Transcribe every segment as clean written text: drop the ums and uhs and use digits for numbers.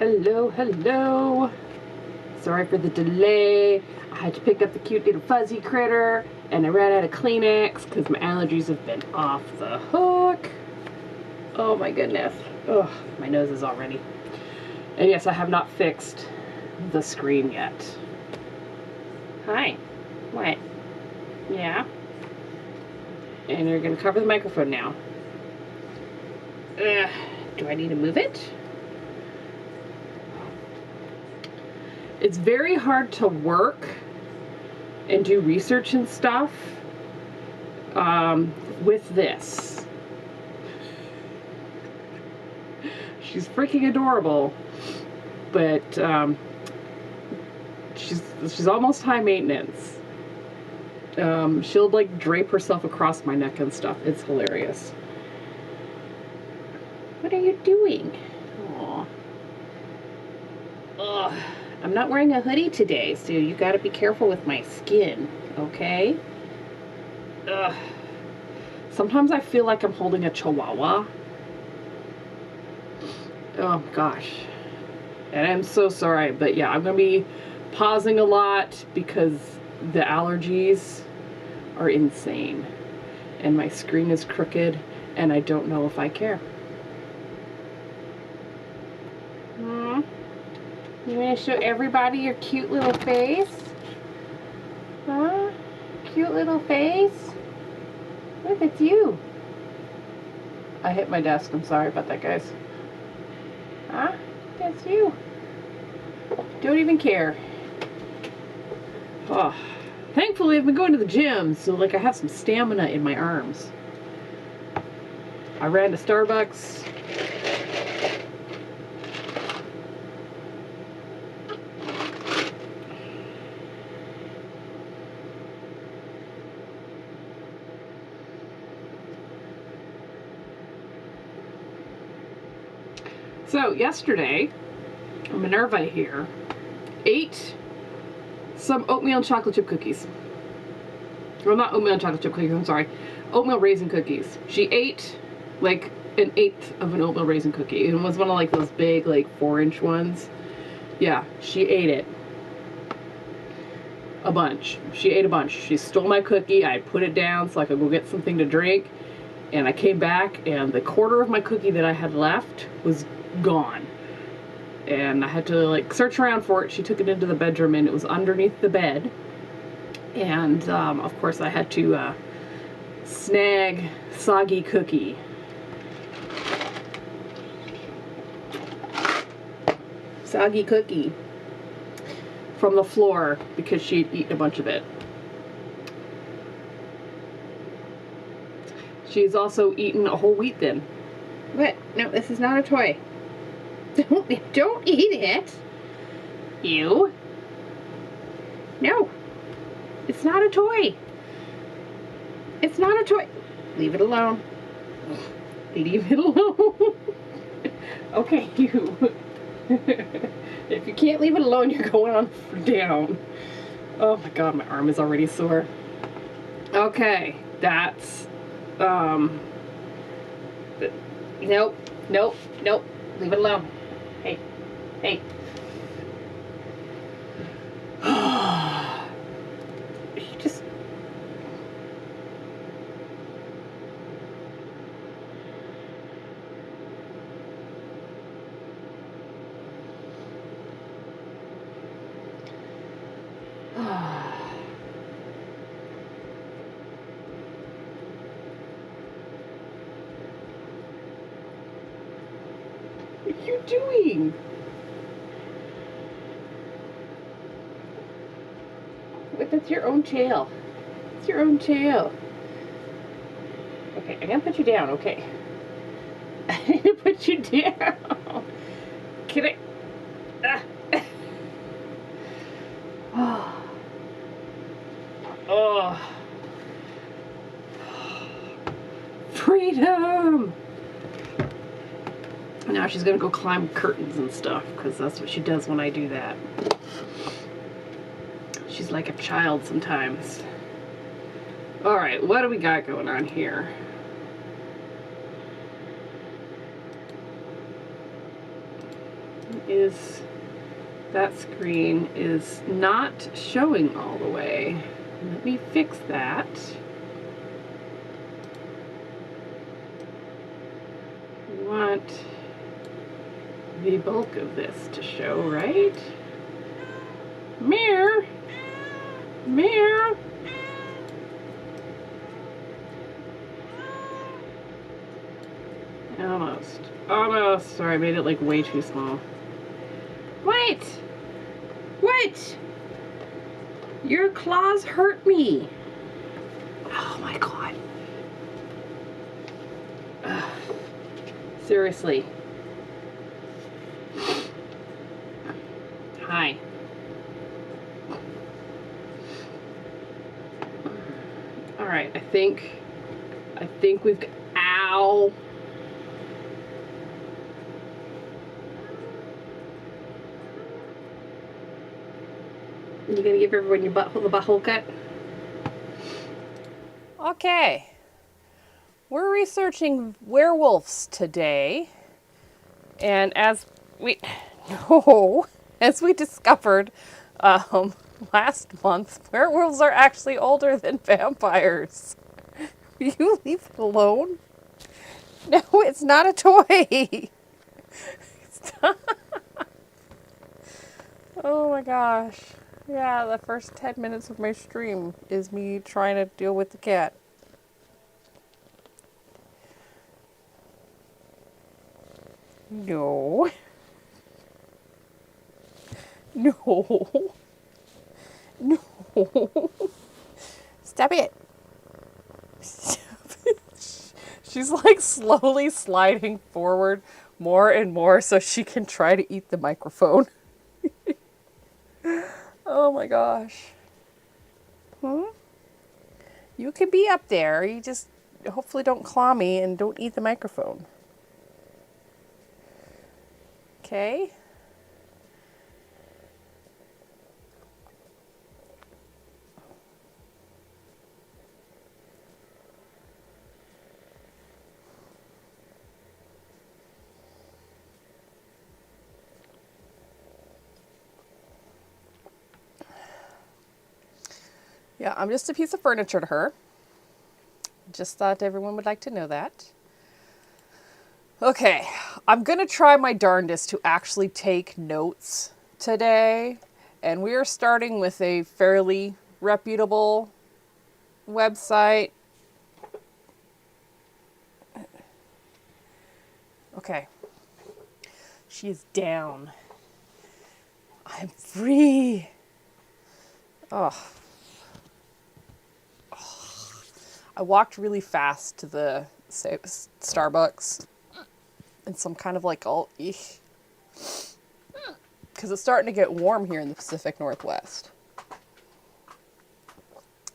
Hello, hello. Sorry for the delay. I had to pick up the cute little fuzzy critter and I ran out of Kleenex because my allergies have been off the hook. Oh my goodness. Ugh, my nose is already. And yes, I have not fixed the screen yet. Hi. What? Yeah? And you're going to cover the microphone now. Do I need to move it? It's very hard to work and do research and stuff with this. She's freaking adorable, but she's almost high maintenance. She'll like drape herself across my neck and stuff. It's hilarious. What are you doing? Aw. Ugh. I'm not wearing a hoodie today, so you gotta be careful with my skin, okay? Ugh. Sometimes I feel like I'm holding a chihuahua. Oh gosh. And I'm so sorry, but yeah, I'm gonna be pausing a lot because the allergies are insane. And my screen is crooked, and I don't know if I care. You want to show everybody your cute little face? Huh? Cute little face? Look, it's you. I hit my desk. I'm sorry about that, guys. Huh? That's you. Don't even care. Oh. Thankfully, I've been going to the gym, so like I have some stamina in my arms. I ran to Starbucks. So yesterday, Minerva here ate some oatmeal and chocolate chip cookies. Well, not oatmeal and chocolate chip cookies, I'm sorry. Oatmeal raisin cookies. She ate like an eighth of an oatmeal raisin cookie. It was one of like those big like 4-inch ones. Yeah, she ate it. A bunch. She ate a bunch. She stole my cookie. I put it down so I could go get something to drink. And I came back and the quarter of my cookie that I had left was gone. And I had to like search around for it. She took it into the bedroom and it was underneath the bed. And of course I had to snag soggy cookie. Soggy cookie from the floor because she'd eaten a bunch of it. She's also eaten a whole wheat thin. What? No, this is not a toy. Don't eat it. You. No. It's not a toy. It's not a toy. Leave it alone. Leave it alone. Okay, you. If you can't leave it alone, you're going on down. Oh my god, my arm is already sore. Okay, that's nope, nope, nope. Leave it alone. Hey, hey. You just. What are you doing? Wait, that's your own tail. It's your own tail. Okay, I'm gonna put you down, okay? I need to put you down. Can I? Oh. Freedom! Now she's gonna go climb curtains and stuff, because that's what she does when I do that. She's like a child sometimes. Alright, what do we got going on here? is that screen is not showing all the way. Let me fix that. We want the bulk of this to show, right? Meow. Meow. Almost. Almost. Sorry, I made it like way too small. Wait! What? Your claws hurt me. Oh my god. Ugh. Seriously. Hi. Alright, I think we've got, ow. You gonna give everyone your butthole, the butthole cut? Okay. We're researching werewolves today. And as we discovered last month, werewolves are actually older than vampires. Will you leave it alone? No, it's not a toy. Stop. Oh my gosh. Yeah, the first 10 minutes of my stream is me trying to deal with the cat. No. No. No. Stop it. Stop it. She's like slowly sliding forward more and more so she can try to eat the microphone. Oh my gosh. You can be up there. You just hopefully don't claw me and don't eat the microphone. Okay? Yeah, I'm just a piece of furniture to her. Just thought everyone would like to know that. Okay, I'm going to try my darndest to actually take notes today. And we are starting with a fairly reputable website. Okay. She is down. I'm free. Oh. I walked really fast to the Starbucks. And some kind of like all because it's starting to get warm here in the Pacific Northwest,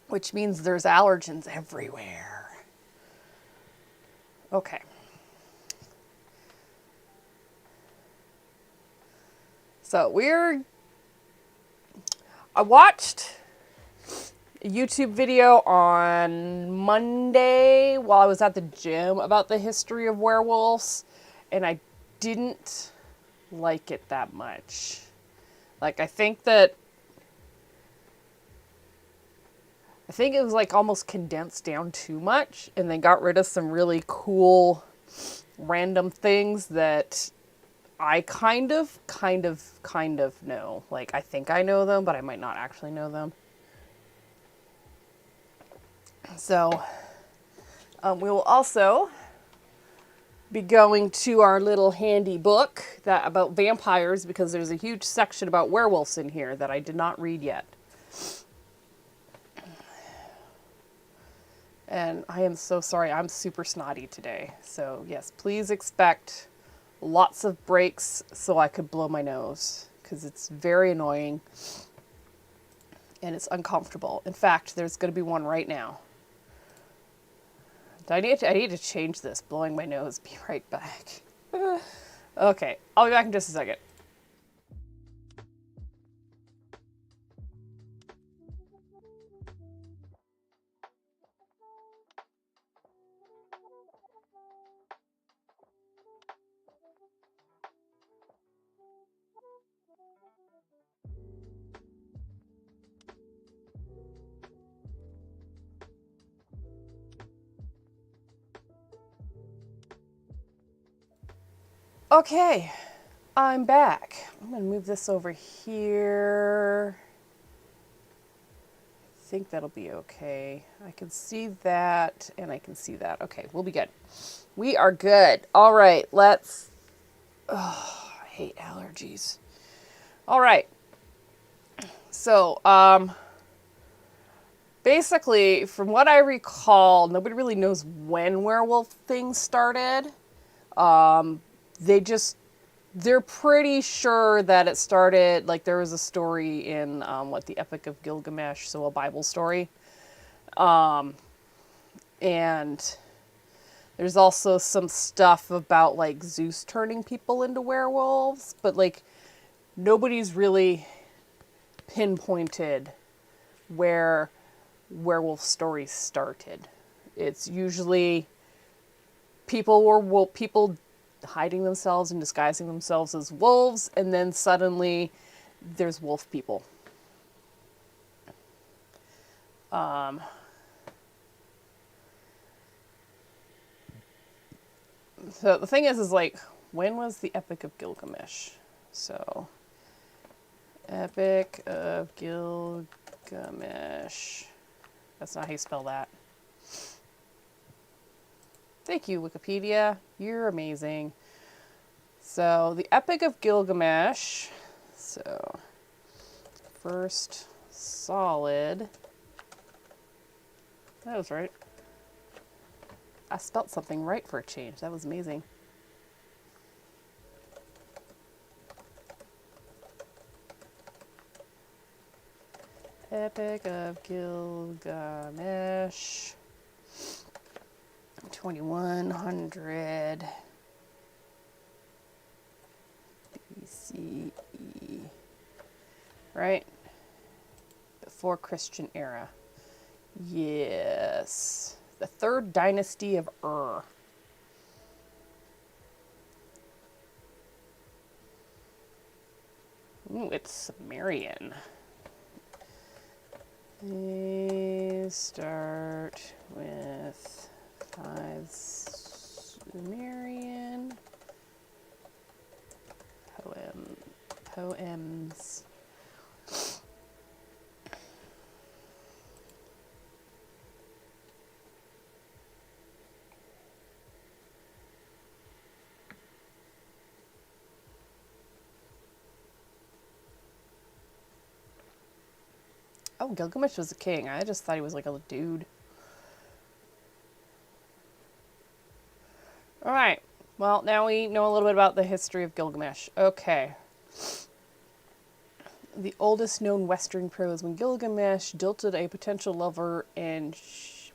which means there's allergens everywhere. Okay. So I watched a YouTube video on Monday while I was at the gym about the history of werewolves. And I didn't like it that much. Like, I think it was like almost condensed down too much, and they got rid of some really cool random things that I kind of know. Like, I think I know them, but I might not actually know them. So, we will also be going to our little handy book about vampires, because there's a huge section about werewolves in here that I did not read yet. And I am so sorry, I'm super snotty today. So yes, please expect lots of breaks so I could blow my nose, because it's very annoying and it's uncomfortable. In fact, there's going to be one right now. I need to change this. Blowing my nose. Be right back. Okay, I'll be back in just a second. Okay, I'm back. I'm going to move this over here. I think that'll be okay. I can see that, and I can see that. Okay, we'll be good. We are good. All right, let's... Oh, I hate allergies. All right. So, basically, from what I recall, nobody really knows when werewolf things started. They're pretty sure that it started, like there was a story in, the Epic of Gilgamesh, so a Bible story. And there's also some stuff about, like, Zeus turning people into werewolves, but, like, nobody's really pinpointed where werewolf stories started. It's usually people hiding themselves and disguising themselves as wolves, and then suddenly there's wolf people. So the thing is like, when was the Epic of Gilgamesh? So, Epic of Gilgamesh. That's not how you spell that. Thank you, Wikipedia. You're amazing. So, the Epic of Gilgamesh. So, first solid. That was right. I spelt something right for a change. That was amazing. Epic of Gilgamesh. 2100 BCE. Right? Before Christian era. Yes. The third dynasty of Ur. Ooh, it's Sumerian. They start with 5 Sumerian poems. Oh, Gilgamesh was a king. I just thought he was like a dude. All right. Well, now we know a little bit about the history of Gilgamesh. Okay. The oldest known Western prose, when Gilgamesh jilted a potential lover and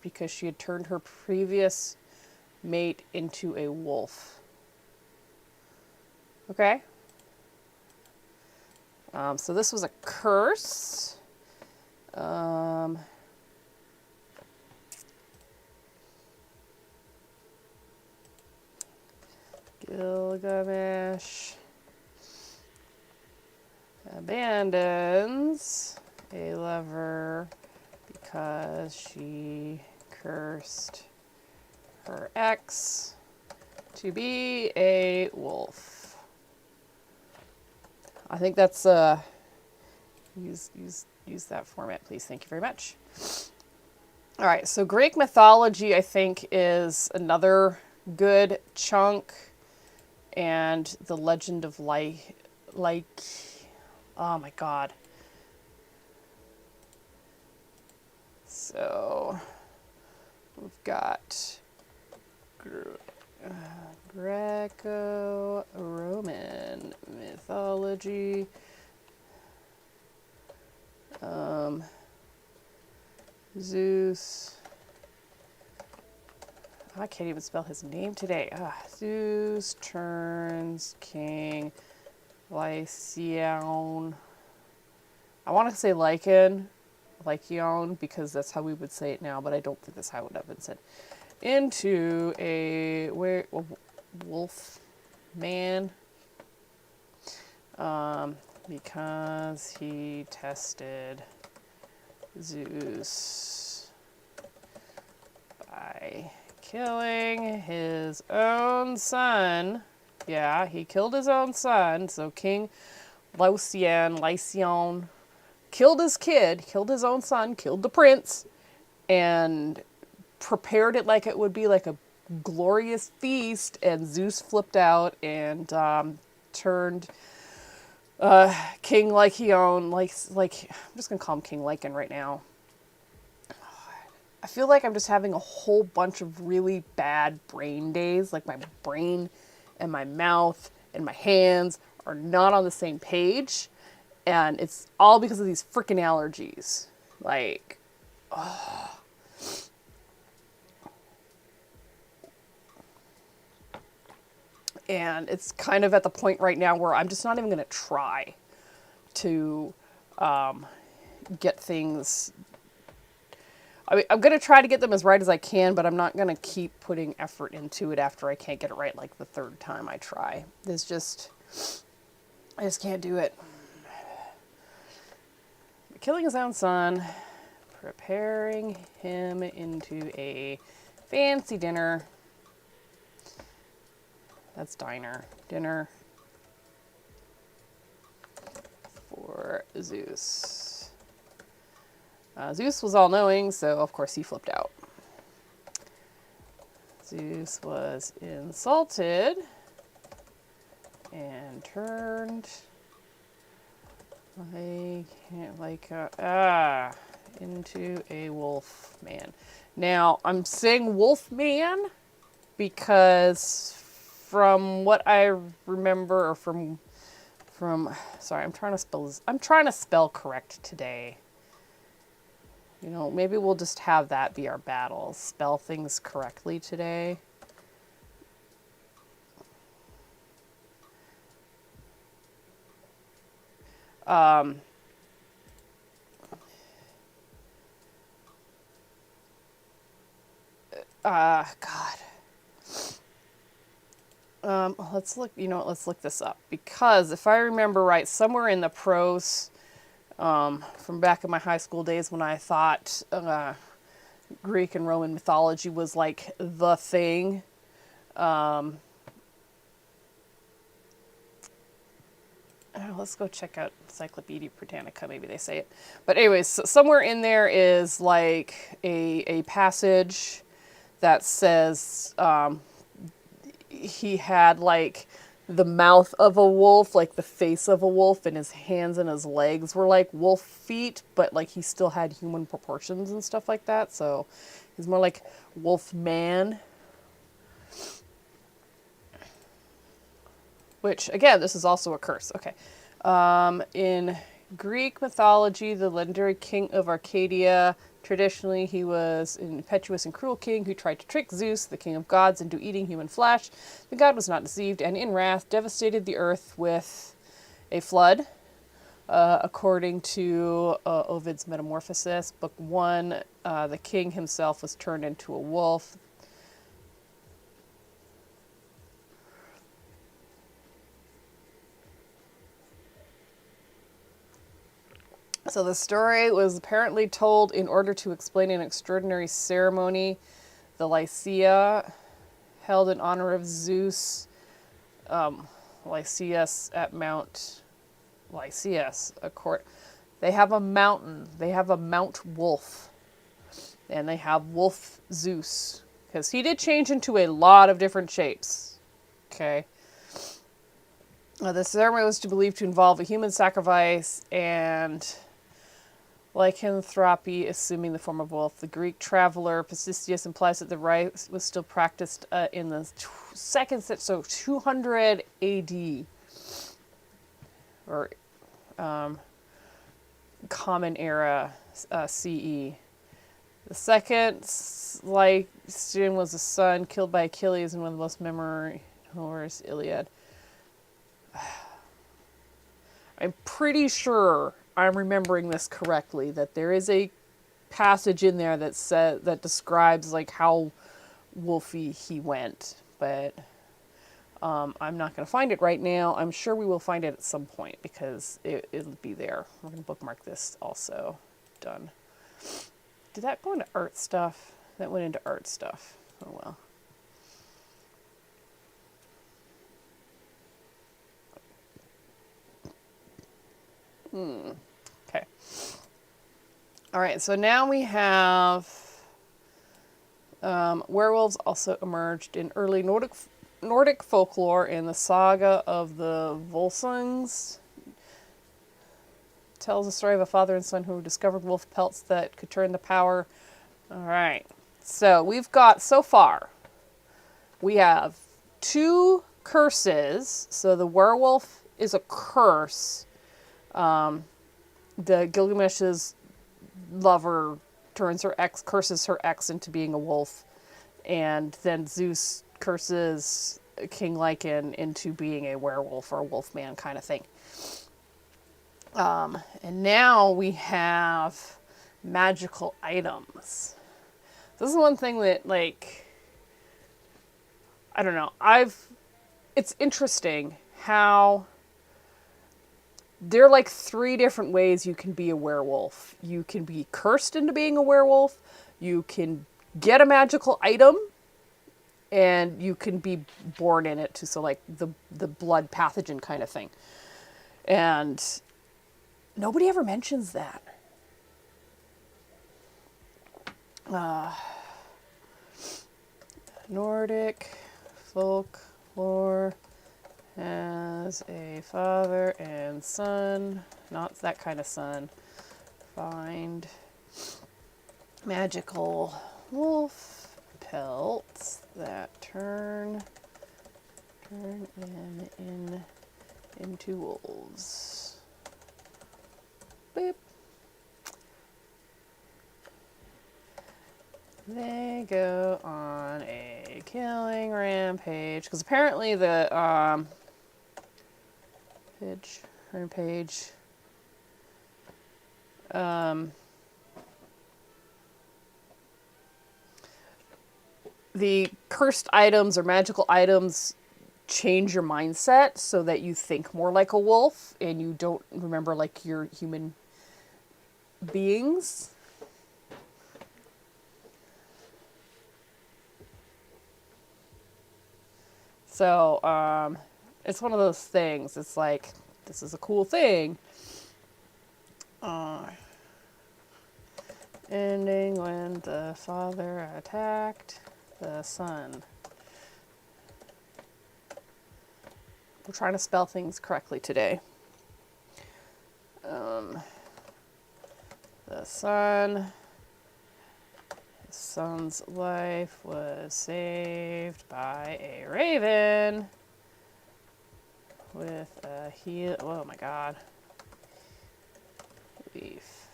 because she had turned her previous mate into a wolf. Okay. So this was a curse. Gilgamesh abandons a lover because she cursed her ex to be a wolf. I think that's use that format, please. Thank you very much. All right, so Greek mythology, I think, is another good chunk, and the legend of oh my god. So we've got Greco-Roman mythology. Zeus. I can't even spell his name today. Zeus turns king Lycaon. I want to say Lycaon, because that's how we would say it now, but I don't think that's how it would have been said. Into a wolf man. Because he tested Zeus by killing his own son Yeah, he killed his own son. So King Lycion killed his kid, killed his own son, killed the prince, and prepared it like it would be like a glorious feast. And Zeus flipped out and turned King Lycion, like I'm just gonna call him King Lycan right now. I feel like I'm just having a whole bunch of really bad brain days. Like my brain and my mouth and my hands are not on the same page. And it's all because of these freaking allergies. Like, oh. And it's kind of at the point right now where I'm just not even going to try to get things. I mean, I'm going to try to get them as right as I can, but I'm not going to keep putting effort into it after I can't get it right like the third time I try. I just can't do it. Killing his own son, preparing him into a fancy dinner. That's diner. Dinner for Zeus. Zeus was all-knowing, so of course he flipped out. Zeus was insulted and turned into a wolf man. Now, I'm saying wolf man because from what I remember, or from sorry, I'm trying to spell correct today. You know, maybe we'll just have that be our battle. Spell things correctly today. God. Let's look, you know what, let's look this up. Because if I remember right, somewhere in the prose, from back in my high school days when I thought Greek and Roman mythology was like the thing. Let's go check out Encyclopedia Britannica. Maybe they say it. But anyways, so somewhere in there is like a passage that says he had like the mouth of a wolf, like the face of a wolf, and his hands and his legs were like wolf feet, but like he still had human proportions and stuff like that. So he's more like wolf man. Which, again, this is also a curse. Okay. In Greek mythology, the legendary king of Arcadia, traditionally he was an impetuous and cruel king who tried to trick Zeus, the king of gods, into eating human flesh. The god was not deceived, and in wrath devastated the earth with a flood. According to Ovid's Metamorphosis, Book 1, the king himself was turned into a wolf. So the story was apparently told in order to explain an extraordinary ceremony, the Lycia, held in honor of Zeus, Lycius at Mount Lycius. They have a mountain. They have a Mount Wolf. And they have Wolf Zeus. Because he did change into a lot of different shapes. Okay. The ceremony was believed to involve a human sacrifice and lycanthropy, assuming the form of wolf. The Greek traveler Pisidius implies that the rite was still practiced in the second century, so 200 AD, or Common Era CE. The second Lycian was a son killed by Achilles in one of the most memorable Homer's Iliad. I'm pretty sure I'm remembering this correctly, that there is a passage in there that describes like how wolfy he went, but I'm not going to find it right now. I'm sure we will find it at some point because it'll be there. We're going to bookmark this also. Done. Did that go into art stuff? That went into art stuff. Oh well. Okay. All right, so now we have werewolves also emerged in early Nordic folklore in the saga of the Volsungs. Tells the story of a father and son who discovered wolf pelts that could turn the power. All right, so we've got so far, we have 2 curses. So the werewolf is a curse. The Gilgamesh's lover curses her ex into being a wolf, and then Zeus curses King Lycan into being a werewolf or a wolf man kind of thing. And now we have magical items. This is one thing that, like, I don't know. It's interesting how there are like 3 different ways you can be a werewolf. You can be cursed into being a werewolf. You can get a magical item, and you can be born in it too. So like the blood pathogen kind of thing. And nobody ever mentions that. Nordic folklore has a father and son, not that kind of son. Find magical wolf pelts that turn them into wolves. Beep. They go on a killing rampage because apparently the rampage. The cursed items or magical items change your mindset so that you think more like a wolf and you don't remember like your human beings. So, it's one of those things. It's like, this is a cool thing. Ending when the father attacked the son. We're trying to spell things correctly today. The son's life was saved by a raven with a heal. Oh my god. Leaf.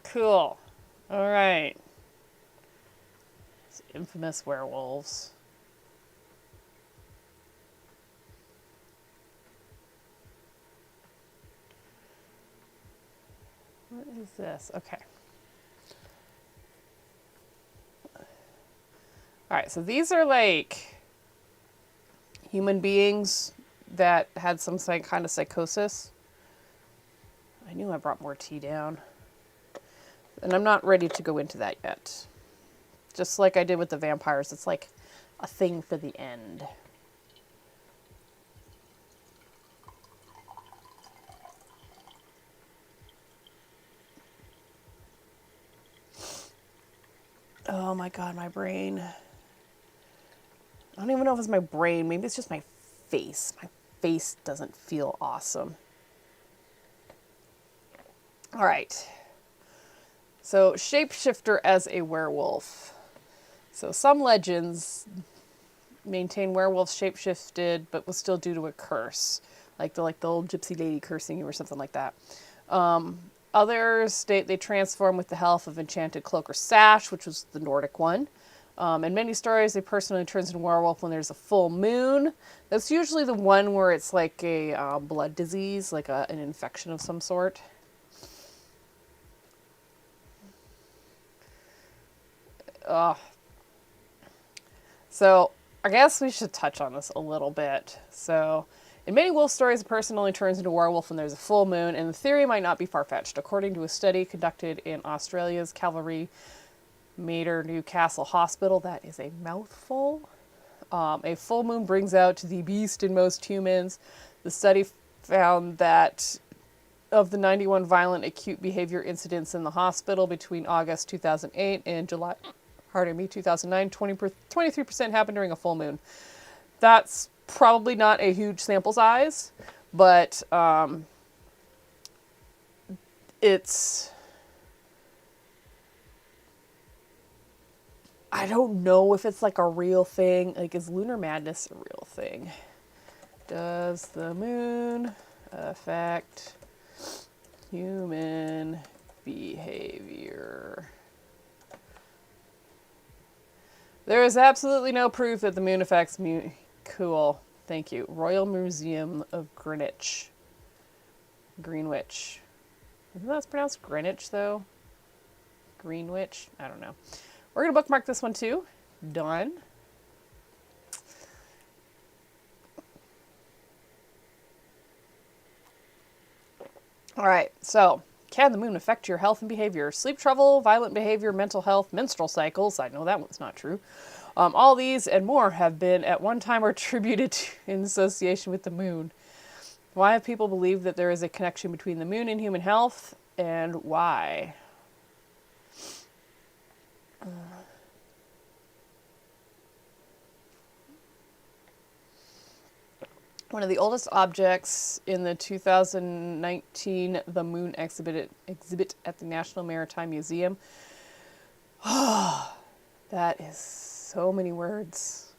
Cool. All right. It's infamous werewolves. What is this? Okay. All right, so these are like human beings that had some kind of psychosis. I knew I brought more tea down. And I'm not ready to go into that yet. Just like I did with the vampires, it's like a thing for the end. Oh my god, my brain. I don't even know if it's my brain. Maybe it's just my face. My face doesn't feel awesome. All right. So, shapeshifter as a werewolf. So, some legends maintain werewolves shapeshifted, but was still due to a curse, like the old gypsy lady cursing you or something like that. Others state they transform with the help of enchanted cloak or sash, which was the Nordic one. In many stories, a person only turns into a werewolf when there's a full moon. That's usually the one where it's like a blood disease, like an infection of some sort. So I guess we should touch on this a little bit. So in many wolf stories, a person only turns into a werewolf when there's a full moon, and the theory might not be far-fetched. According to a study conducted in Australia's Calvary Mater Newcastle Hospital, that is a mouthful. A full moon brings out the beast in most humans. The study found that of the 91 violent acute behavior incidents in the hospital between August 2008 and July 2009, 23% happened during a full moon. That's probably not a huge sample size, but it's... I don't know if it's like a real thing. Like, is lunar madness a real thing? Does the moon affect human behavior? There is absolutely no proof that the moon affects Cool. Thank you. Royal Museum of Greenwich. Greenwich. Isn't that pronounced Greenwich, though? Greenwich? I don't know. We're going to bookmark this one, too. Done. All right, so can the moon affect your health and behavior? Sleep trouble, violent behavior, mental health, menstrual cycles. I know that one's not true. All these and more have been at one time attributed in association with the moon. Why have people believed that there is a connection between the moon and human health, and why? One of the oldest objects in the 2019 The Moon exhibit at the National Maritime Museum. That is so many words.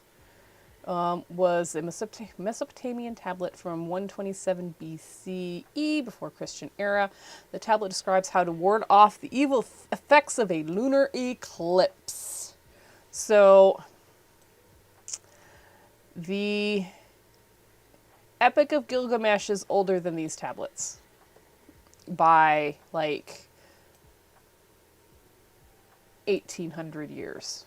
Was a Mesopotamian tablet from 127 BCE, before Christian era. The tablet describes how to ward off the evil effects of a lunar eclipse. So, the Epic of Gilgamesh is older than these tablets by like 1800 years.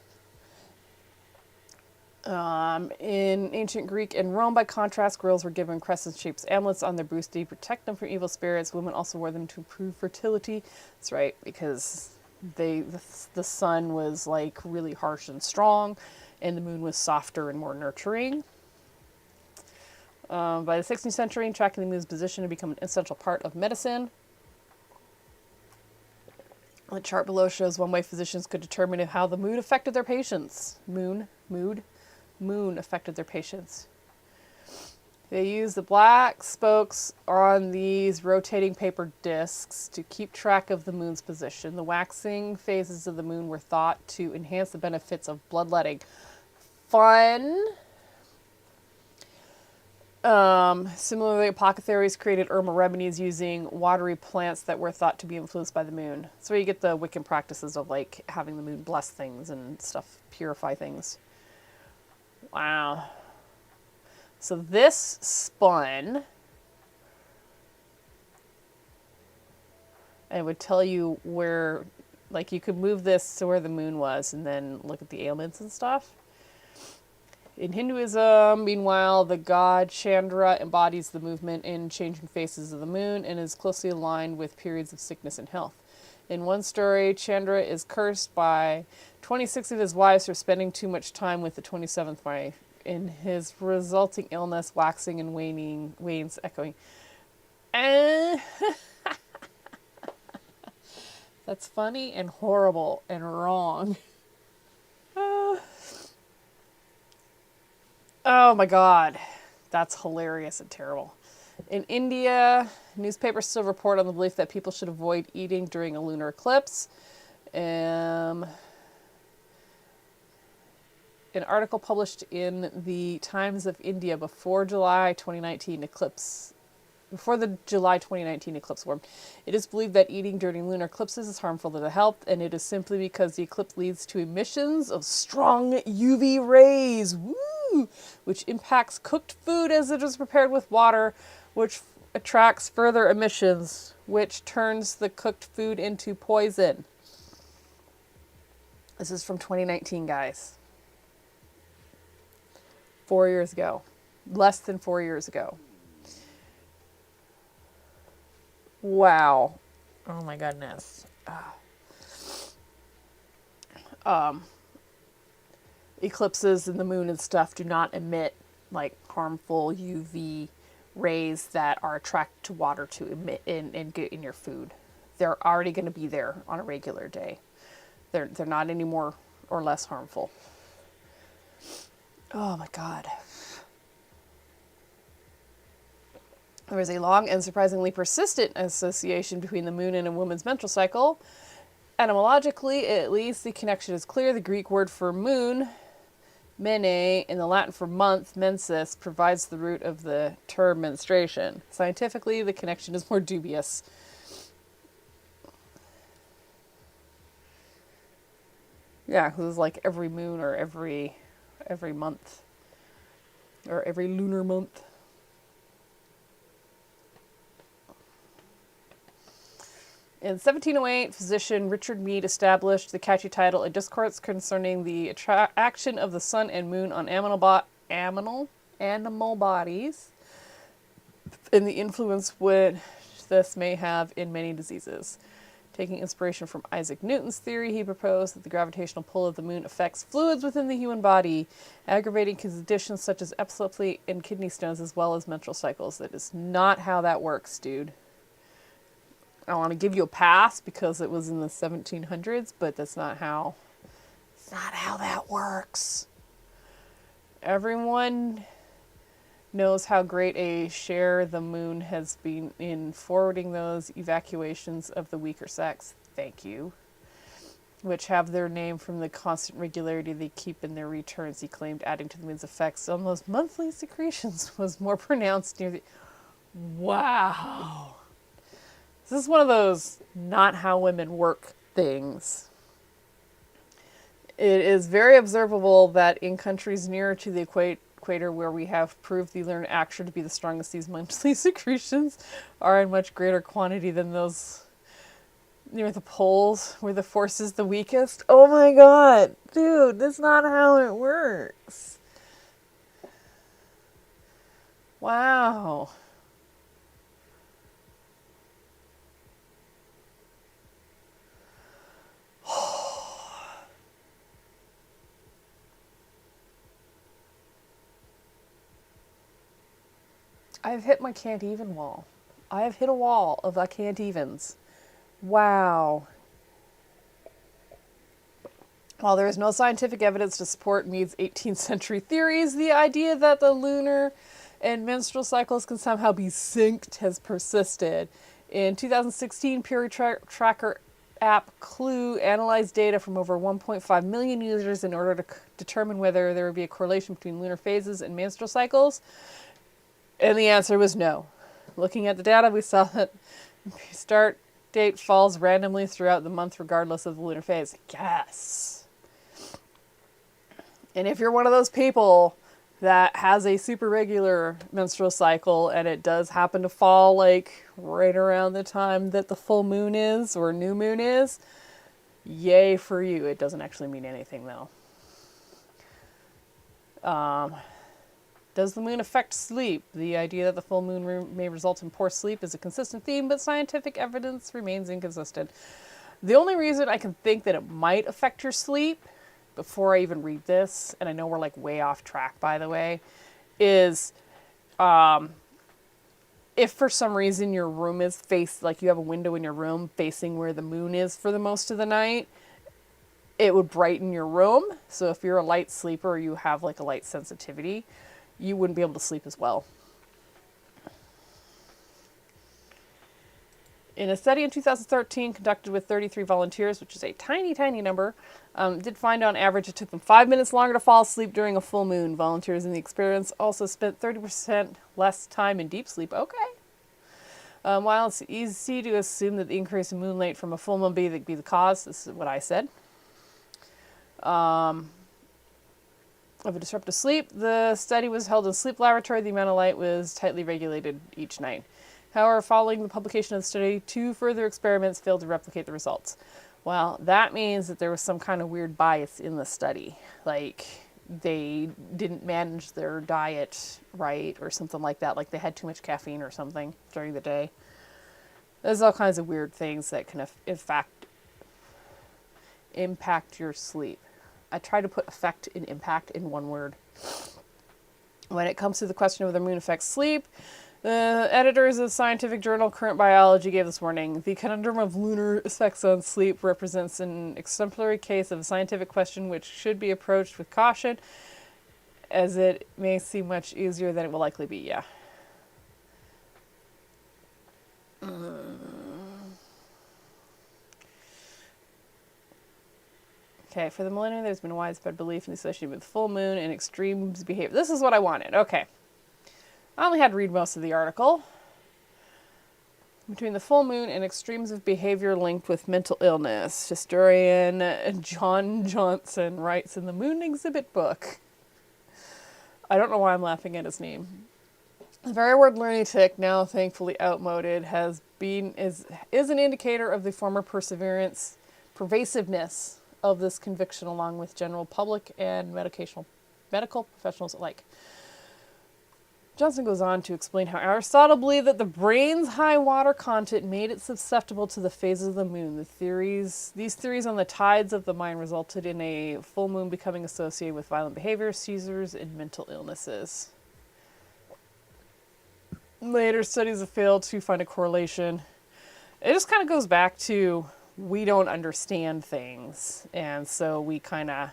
In ancient Greek and Rome, by contrast, girls were given crescent-shaped amulets on their breasts to protect them from evil spirits. Women also wore them to improve fertility. That's right, because the sun was like really harsh and strong, and the moon was softer and more nurturing. By the 16th century, tracking the moon's position had become an essential part of medicine. The chart below shows one way physicians could determine how the moon affected their patients. Moon affected their patients. They used the black spokes on these rotating paper discs to keep track of the moon's position. The waxing phases of the moon were thought to enhance the benefits of bloodletting. Fun. Similarly, apothecaries created herbal remedies using watery plants that were thought to be influenced by the moon. So you get the Wiccan practices of like having the moon bless things and stuff, purify things. Wow. So this spun. And it would tell you where, like you could move this to where the moon was and then look at the ailments and stuff. In Hinduism, meanwhile, the god Chandra embodies the movement and changing phases of the moon and is closely aligned with periods of sickness and health. In one story, Chandra is cursed by 26 of his wives for spending too much time with the 27th wife. In his resulting illness, waxing and wanes echoing. That's funny and horrible and wrong. Oh my God, that's hilarious and terrible. In India, newspapers still report on the belief that people should avoid eating during a lunar eclipse. An article published in the Times of India before the July 2019 eclipse warned, it is believed that eating during lunar eclipses is harmful to the health, and it is simply because the eclipse leads to emissions of strong UV rays. Woo! Which impacts cooked food as it is prepared with water, which attracts further emissions, which turns the cooked food into poison. This is from 2019, guys. 4 years ago. Less than 4 years ago. Wow. Oh my goodness. Eclipses and the moon and stuff do not emit like harmful UV rays that are attracted to water to emit and get in your food. They're already going to be there on a regular day. They're not any more or less harmful. Oh my God. There is a long and surprisingly persistent association between the moon and a woman's menstrual cycle. Etymologically, at least, the connection is clear. The Greek word for moon, mene, and the Latin for month, mensis, provides the root of the term menstruation. Scientifically, the connection is more dubious. Yeah, because it's like every moon or every month or every lunar month. In 1708, physician Richard Mead established the catchy title, A Discourse Concerning the Action of the Sun and Moon on Animal Bodies, and the influence which this may have in many diseases. Taking inspiration from Isaac Newton's theory, he proposed that the gravitational pull of the moon affects fluids within the human body, aggravating conditions such as epilepsy and kidney stones, as well as menstrual cycles. That is not how that works, dude. I want to give you a pass because it was in the 1700s, but that's not how that works. Everyone knows how great a share the moon has been in forwarding those evacuations of the weaker sex, thank you, which have their name from the constant regularity they keep in their returns, he claimed, adding to the moon's effects on those monthly secretions was more pronounced near the... Wow. This is one of those not how women work things. It is very observable that in countries nearer to the equator where we have proved the lunar action to be the strongest, these monthly secretions are in much greater quantity than those near the poles where the force is the weakest. Oh my God, dude, that's not how it works. Wow. I've hit my can't even wall. I have hit a wall of I can't evens. Wow. While there is no scientific evidence to support Mead's 18th century theories, the idea that the lunar and menstrual cycles can somehow be synced has persisted. In 2016, Peer Tracker app Clue analyzed data from over 1.5 million users in order to determine whether there would be a correlation between lunar phases and menstrual cycles. And the answer was no. Looking at the data, we saw that start date falls randomly throughout the month regardless of the lunar phase. Yes. And if you're one of those people that has a super regular menstrual cycle and it does happen to fall like right around the time that the full moon is or new moon is, yay for you. It doesn't actually mean anything though. Does the moon affect sleep? The idea that the full moon may result in poor sleep is a consistent theme, but scientific evidence remains inconsistent. The only reason I can think that it might affect your sleep, before I even read this, and I know we're like way off track by the way, is if for some reason your room is like you have a window in your room facing where the moon is for the most of the night, it would brighten your room. So if you're a light sleeper or you have like a light sensitivity, you wouldn't be able to sleep as well. In a study in 2013 conducted with 33 volunteers, which is a tiny, tiny number, did find on average it took them 5 minutes longer to fall asleep during a full moon. Volunteers in the experience also spent 30% less time in deep sleep. Okay. While it's easy to assume that the increase in moonlight from a full moon be the cause, this is what I said, of a disruptive sleep, the study was held in a sleep laboratory. The amount of light was tightly regulated each night. However, following the publication of the study, 2 further experiments failed to replicate the results. Well, that means that there was some kind of weird bias in the study. Like, they didn't manage their diet right or something like that. Like, they had too much caffeine or something during the day. There's all kinds of weird things that can, in fact, impact your sleep. I try to put effect and impact in one word. When it comes to the question of whether the moon affects sleep, The editors of the scientific journal Current Biology gave this warning. The conundrum of lunar effects on sleep represents an exemplary case of a scientific question which should be approached with caution, as it may seem much easier than it will likely be. Yeah. Okay, for the millennium, there's been a widespread belief in the association with full moon and extremes behavior. This is what I wanted. Okay. I only had to read most of the article. Between the full moon and extremes of behavior linked with mental illness, historian John Johnson writes in the Moon Exhibit book. I don't know why I'm laughing at his name. The very word lunatic, now thankfully outmoded, is an indicator of the former pervasiveness of this conviction among with general public and medical professionals alike. Johnson goes on to explain how Aristotle believed that the brain's high water content made it susceptible to the phases of the moon. These theories on the tides of the mind resulted in a full moon becoming associated with violent behavior, seizures, and mental illnesses. Later studies have failed to find a correlation. It just kind of goes back to we don't understand things, and so we kind of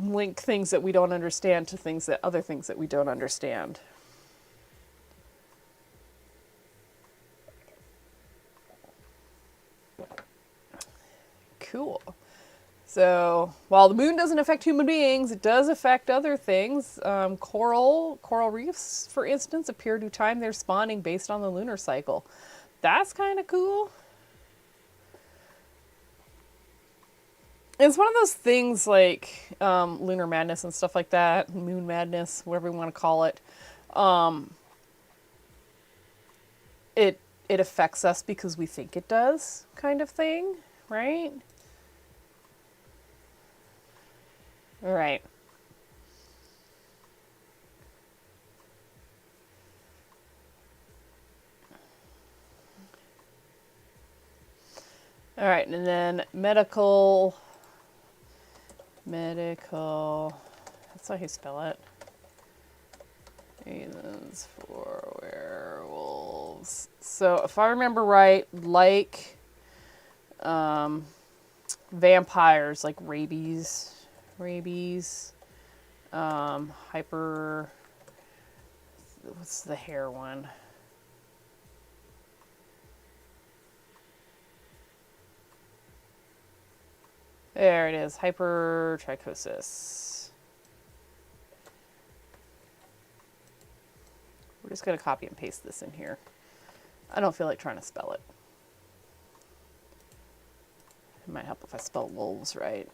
link things that we don't understand to other things that we don't understand. Cool. So while the moon doesn't affect human beings, it does affect other things. Coral reefs, for instance, appear to time their spawning based on the lunar cycle. That's kind of cool. It's one of those things like lunar madness and stuff like that, moon madness, whatever you want to call it. It affects us because we think it does, kind of thing, right? All right. All right, and then medical, that's how you spell it. Reasons for werewolves. So if I remember right, like vampires, like rabies, what's the hair one? There it is, hypertrichosis. We're just going to copy and paste this in here. I don't feel like trying to spell it. It might help if I spell wolves right.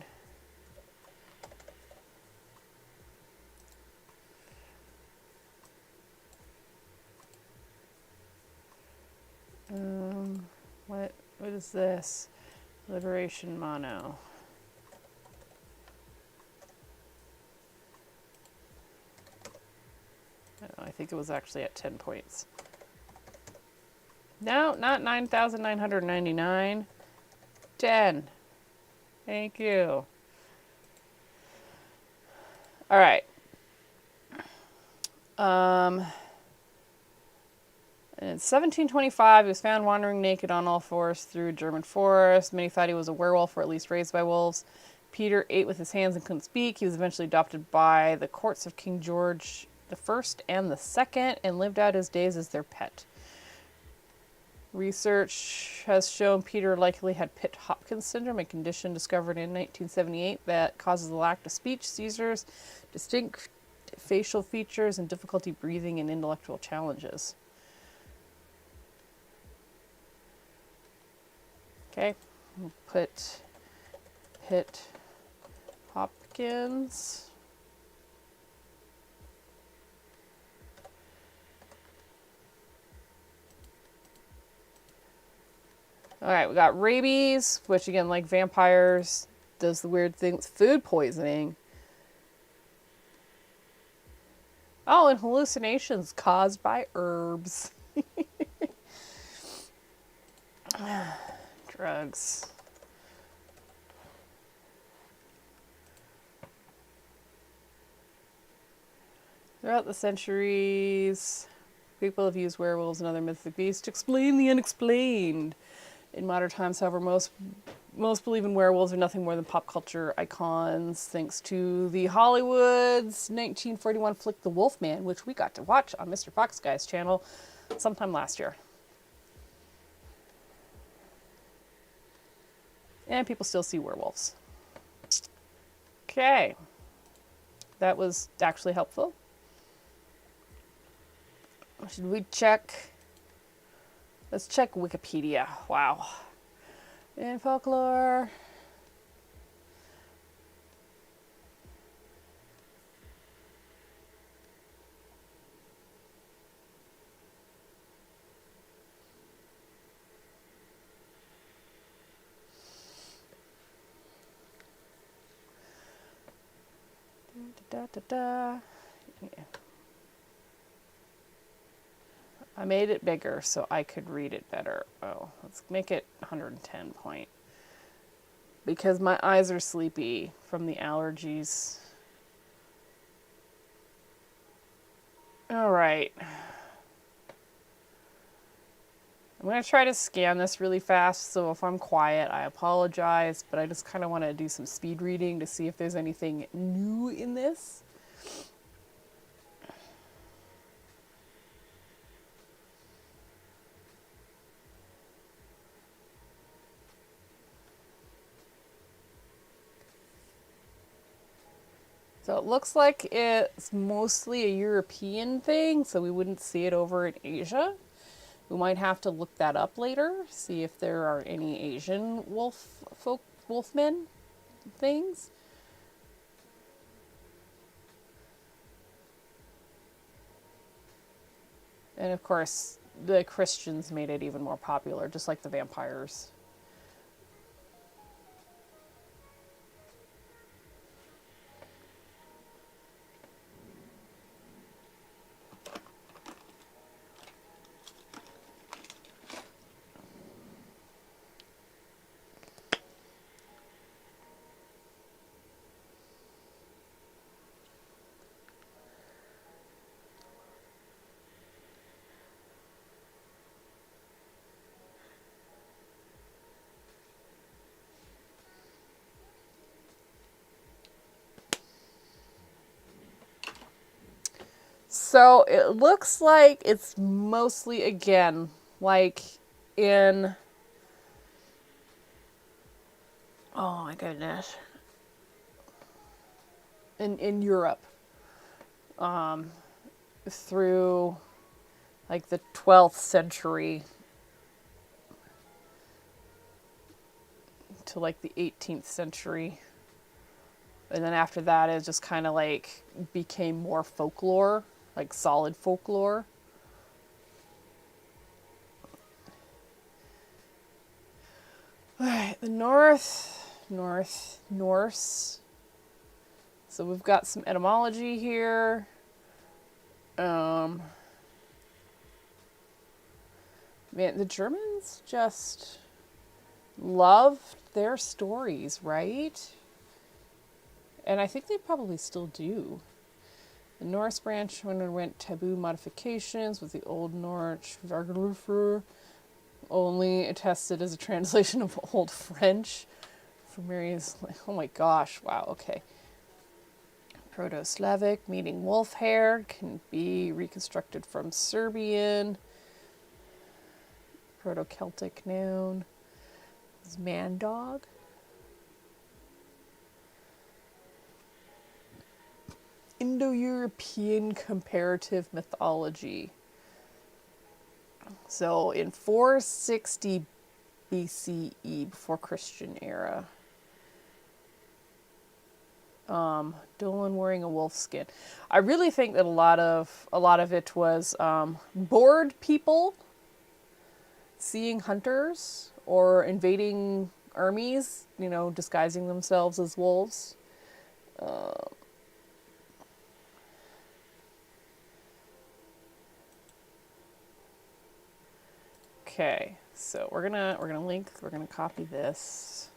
What is this? Liberation mono. I think it was actually at 10 points. No, not 9,999. 10. Thank you. All right. In 1725, he was found wandering naked on all fours through a German forest. Many thought he was a werewolf or at least raised by wolves. Peter ate with his hands and couldn't speak. He was eventually adopted by the courts of King George I and II and lived out his days as their pet. Research has shown Peter likely had Pitt-Hopkins syndrome, a condition discovered in 1978 that causes the lack of speech, seizures, distinct facial features, and difficulty breathing and intellectual challenges. Okay, we'll put Pitt-Hopkins. All right, we got rabies, which again, like vampires, does the weird thing with food poisoning. Oh, and hallucinations caused by herbs. Drugs. Throughout the centuries, people have used werewolves and other mythic beasts to explain the unexplained. In modern times, however, most believe in werewolves are nothing more than pop culture icons, thanks to the Hollywood's 1941 flick The Wolfman, which we got to watch on Mr. Fox Guy's channel sometime last year. And people still see werewolves. Okay. That was actually helpful. Should we check? Let's check Wikipedia. Wow. In folklore. Da, da, da. Yeah. I made it bigger so I could read it better. Oh, let's make it 110 point. Because my eyes are sleepy from the allergies. All right. I'm going to try to scan this really fast, so if I'm quiet, I apologize, but I just kind of want to do some speed reading to see if there's anything new in this. So it looks like it's mostly a European thing, so we wouldn't see it over in Asia. We might have to look that up later, see if there are any Asian wolfmen things. And of course, the Christians made it even more popular, just like the vampires. So it looks like it's mostly, again, like in, oh my goodness, in Europe, through like the 12th century to like the 18th century. And then after that, it just kind of like became more folklore, like solid folklore. All right, the Norse. So we've got some etymology here. Man, the Germans just loved their stories, right? And I think they probably still do. The Norse branch underwent taboo modifications with the Old Norse Werewolf only attested as a translation of Old French. For Mary's, oh my gosh, wow, okay. Proto-Slavic, meaning wolf hair, can be reconstructed from Serbian. Proto-Celtic noun is man dog. Indo-European comparative mythology. So in 460 BCE, before Christian era, Dolan wearing a wolf skin. I really think that a lot of it was bored people seeing hunters or invading armies, you know, disguising themselves as wolves. Okay, so we're gonna copy this.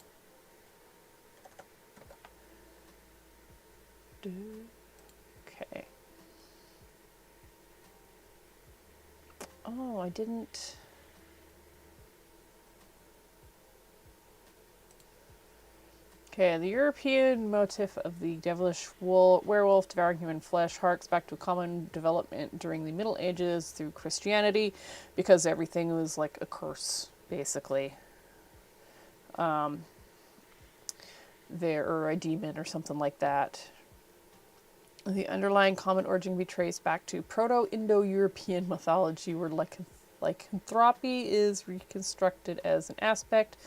Okay. Oh, I didn't... Okay, the European motif of the devilish werewolf devouring human flesh harks back to a common development during the Middle Ages through Christianity, because everything was like a curse, basically. Or a demon or something like that. The underlying common origin can be traced back to Proto-Indo-European mythology, where lycanthropy is reconstructed as an aspect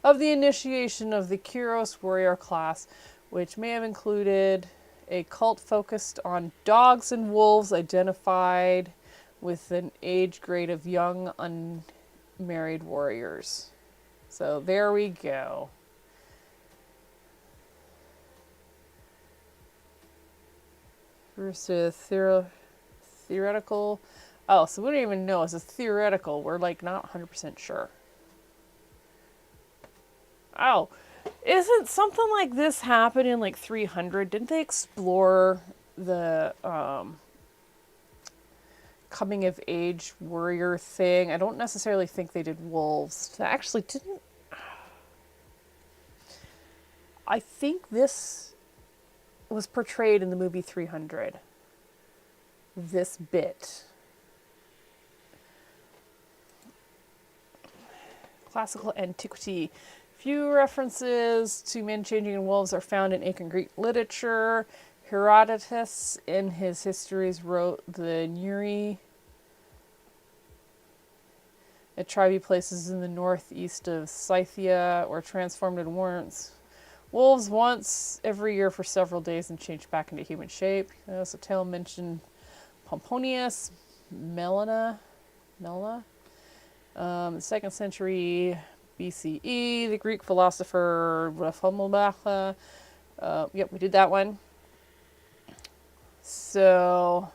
of the initiation of the Kyros warrior class, which may have included a cult focused on dogs and wolves identified with an age grade of young unmarried warriors. So there we go. First, theoretical. Oh, so we don't even know. It's a theoretical. We're like not 100% sure. Oh, isn't something like this happen in like 300? Didn't they explore the coming of age warrior thing? I don't necessarily think they did wolves. They actually didn't. I think this was portrayed in the movie 300. This bit. Classical antiquity. Few references to men changing into wolves are found in ancient Greek literature. Herodotus, in his histories, wrote the Nuri, a tribe places in the northeast of Scythia, were transformed into wolves once every year for several days and changed back into human shape. There's a tale mentioned Pomponius Melina, 2nd century BCE. The Greek philosopher yep, we did that one. So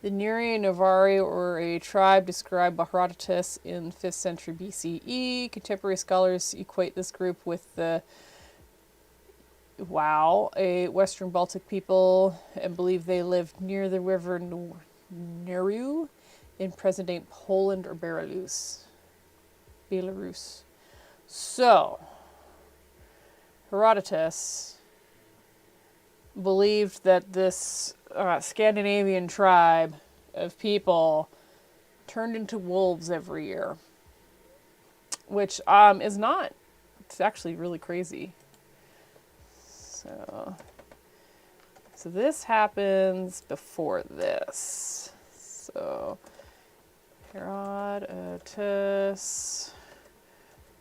the Nuri and Navari were a tribe described by Herodotus in 5th century BCE. Contemporary scholars equate this group with a Western Baltic people, and believe they lived near the river Neru in present-day Poland or Belarus. So, Herodotus believed that this Scandinavian tribe of people turned into wolves every year, which is not. It's actually really crazy. So this happens before this. So Herodotus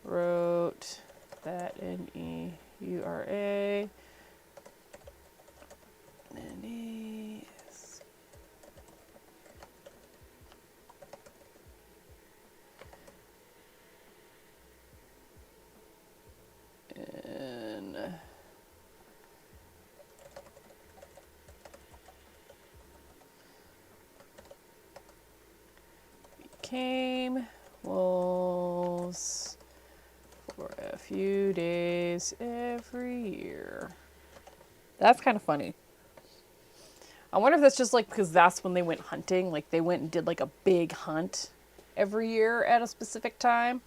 wrote that Neura. And became wolves for a few days every year. That's kind of funny. I wonder if that's just like because that's when they went hunting. Like they went and did like a big hunt every year at a specific time.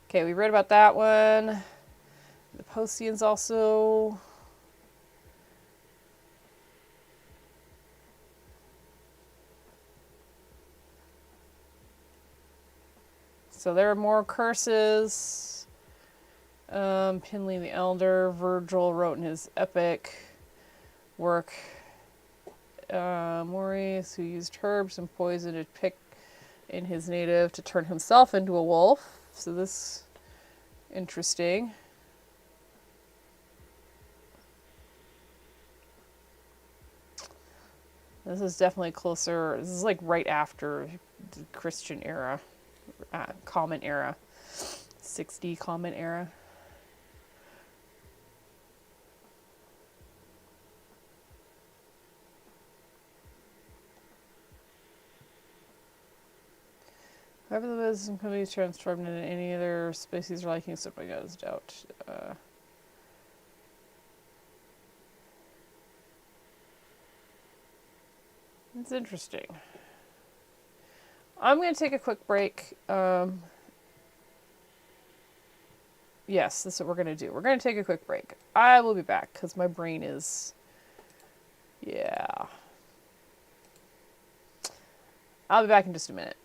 Okay, we read about that one. The Postians also. So there are more curses. Pinley the Elder, Virgil wrote in his epic work, Maurice, who used herbs and poison to pick in his native to turn himself into a wolf. So this, interesting. This is definitely closer. This is like right after the Christian era, Common Era, 60 Common Era. However, the wisdom can be transformed into any other species or liking, so by God's doubt. It's interesting. I'm going to take a quick break. Yes, this is what we're going to do. We're going to take a quick break. I will be back because my brain is... Yeah. I'll be back in just a minute.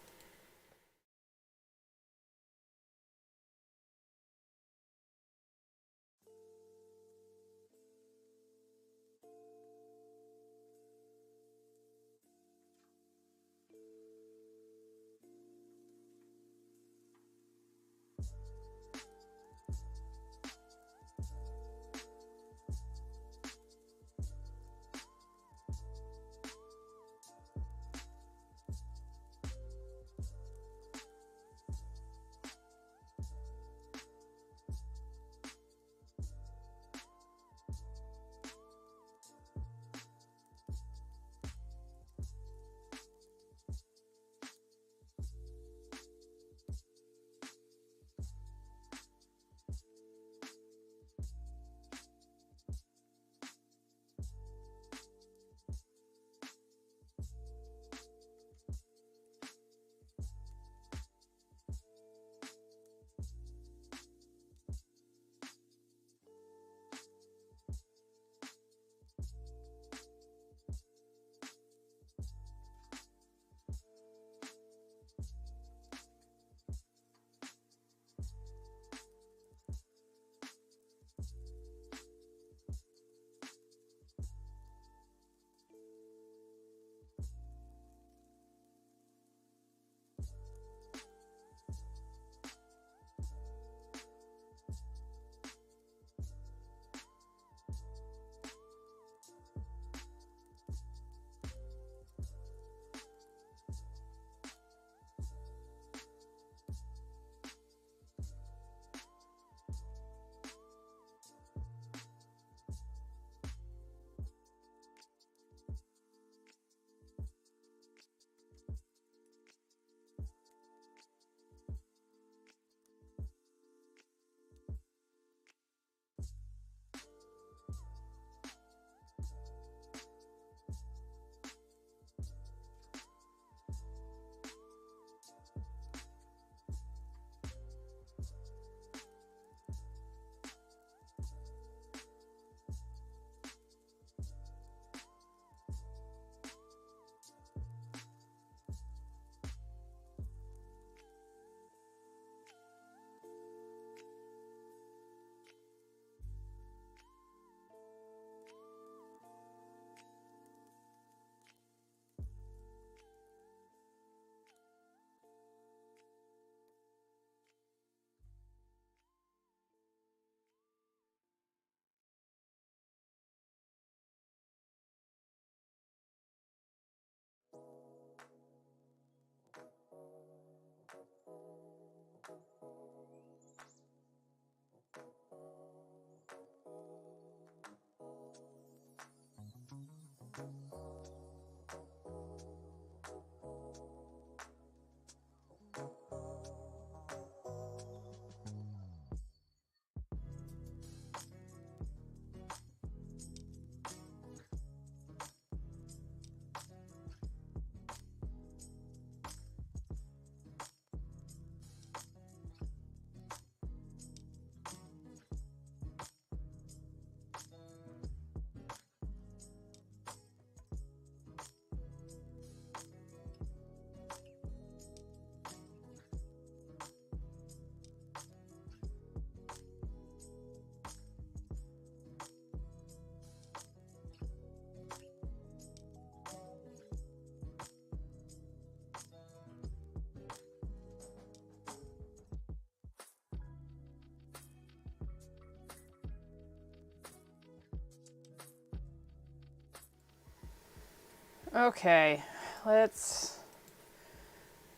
Okay, let's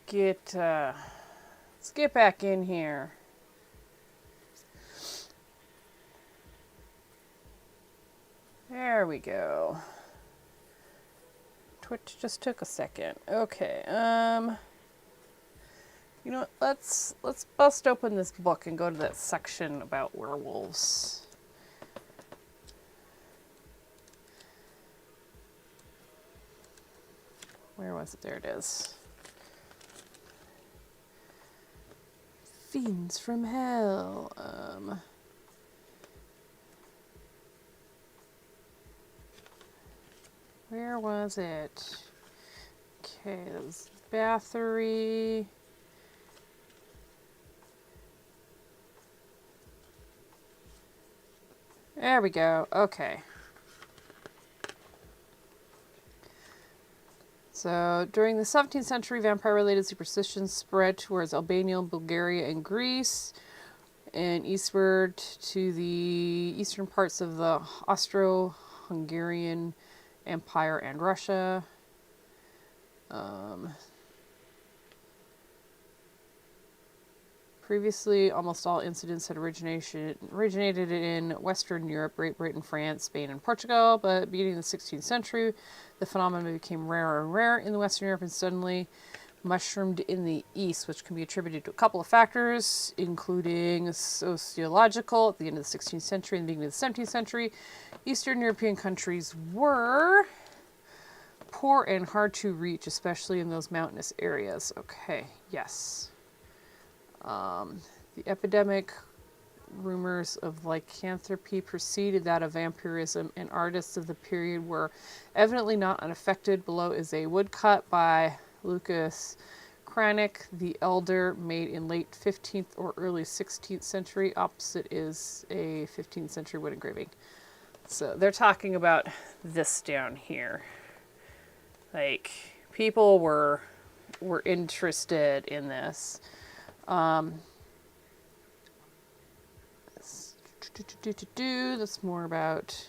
get back in here. There we go. Twitch just took a second. Okay, you know what, let's bust open this book and go to that section about werewolves. Where was it? There it is. Fiends from Hell. Where was it? Okay, that was Bathory. There we go. Okay. So, during the 17th century, vampire-related superstitions spread towards Albania, Bulgaria, and Greece, and eastward to the eastern parts of the Austro-Hungarian Empire and Russia. Previously, almost all incidents had originated in Western Europe, Great Britain, France, Spain, and Portugal, but beginning in the 16th century, the phenomenon became rarer and rarer in the Western Europe and suddenly mushroomed in the East, which can be attributed to a couple of factors, including sociological. At the end of the 16th century and the beginning of the 17th century, Eastern European countries were poor and hard to reach, especially in those mountainous areas. Okay, yes. The epidemic rumors of lycanthropy preceded that of vampirism, and artists of the period were evidently not unaffected. Below is a woodcut by Lucas Cranach the Elder, made in late 15th or early 16th century. Opposite is a 15th century wood engraving. So they're talking about this down here. Like, people were interested in this. That's more about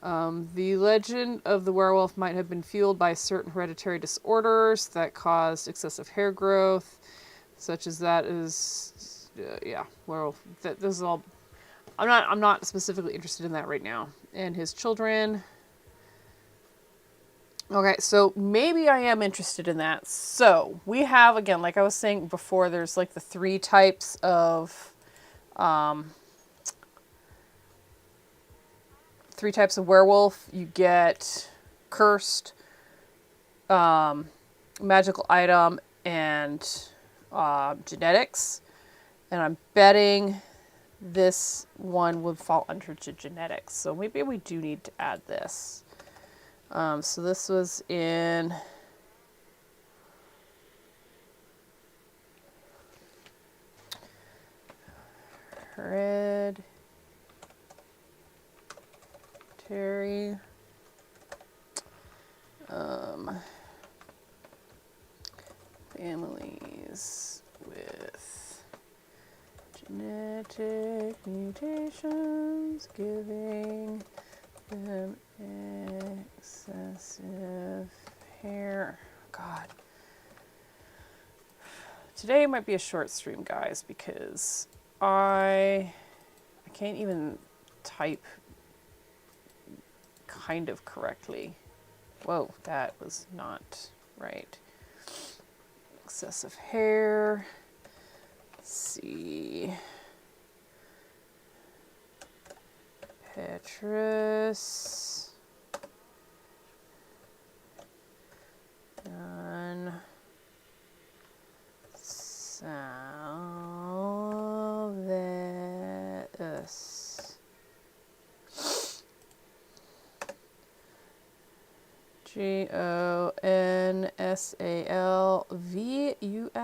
the legend of the werewolf might have been fueled by certain hereditary disorders that caused excessive hair growth, such as that is, werewolf. This is all. I'm not specifically interested in that right now. And his children. Okay, so maybe I am interested in that. So we have, again, like I was saying before, there's like the three types of werewolf. You get cursed, magical item, and genetics. And I'm betting this one would fall under genetics. So maybe we do need to add this. So this was in hereditary families with genetic mutations giving them excessive hair. God. Today might be a short stream, guys, because I can't even type kind of correctly. Whoa, that was not right. Excessive hair. Let's see. Petrus. None. Salvus.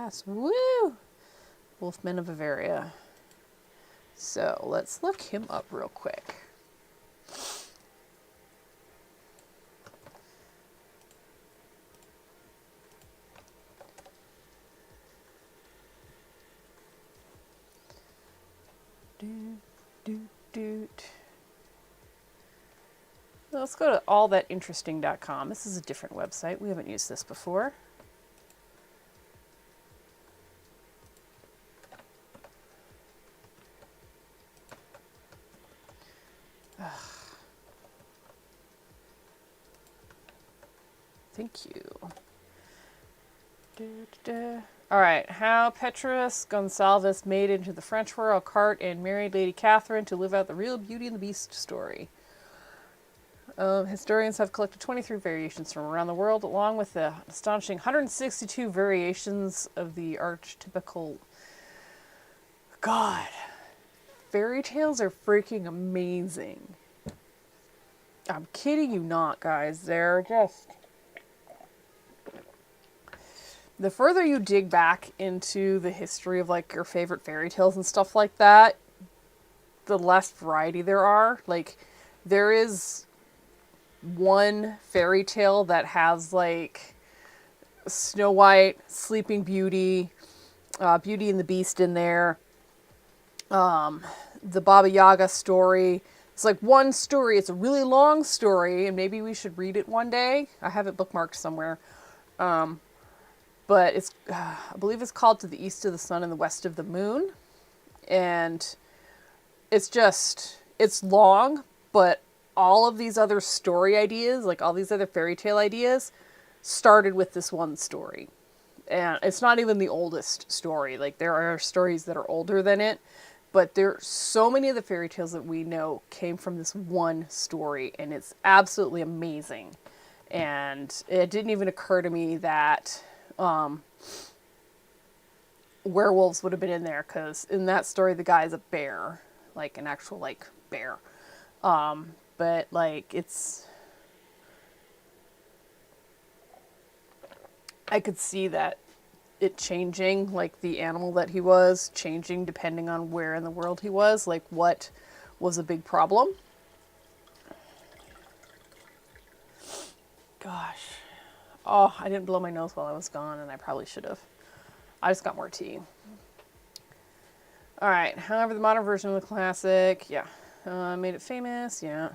Gonsalvus. Woo! Wolfman of Bavaria. So let's look him up real quick. Let's go to allthatinteresting.com. This is a different website. We haven't used this before. Thank you. All right, how Petrus Gonsalvus made into the French royal court and married Lady Catherine to live out the real Beauty and the Beast story. Historians have collected 23 variations from around the world, along with the astonishing 162 variations of the archetypical. God, fairy tales are freaking amazing. I'm kidding you not, guys. They're just... The further you dig back into the history of, like, your favorite fairy tales and stuff like that, the less variety there are. Like, there is one fairy tale that has, like, Snow White, Sleeping Beauty, Beauty and the Beast in there, the Baba Yaga story. It's like one story. It's a really long story, and maybe we should read it one day. I have it bookmarked somewhere. But it's, I believe it's called To the East of the Sun and the West of the Moon. And it's just, it's long, but all of these other story ideas, like all these other fairy tale ideas, started with this one story. And it's not even the oldest story. Like, there are stories that are older than it. But so many of the fairy tales that we know came from this one story, and it's absolutely amazing. And it didn't even occur to me that werewolves would have been in there, because in that story the guy is a bear, like an actual, like, bear. But, like, it's... I could see that it changing, like the animal that he was, changing depending on where in the world he was, like what was a big problem. Gosh. Oh, I didn't blow my nose while I was gone, and I probably should have. I just got more tea. Alright, however, the modern version of the classic, yeah. Made it famous, yeah.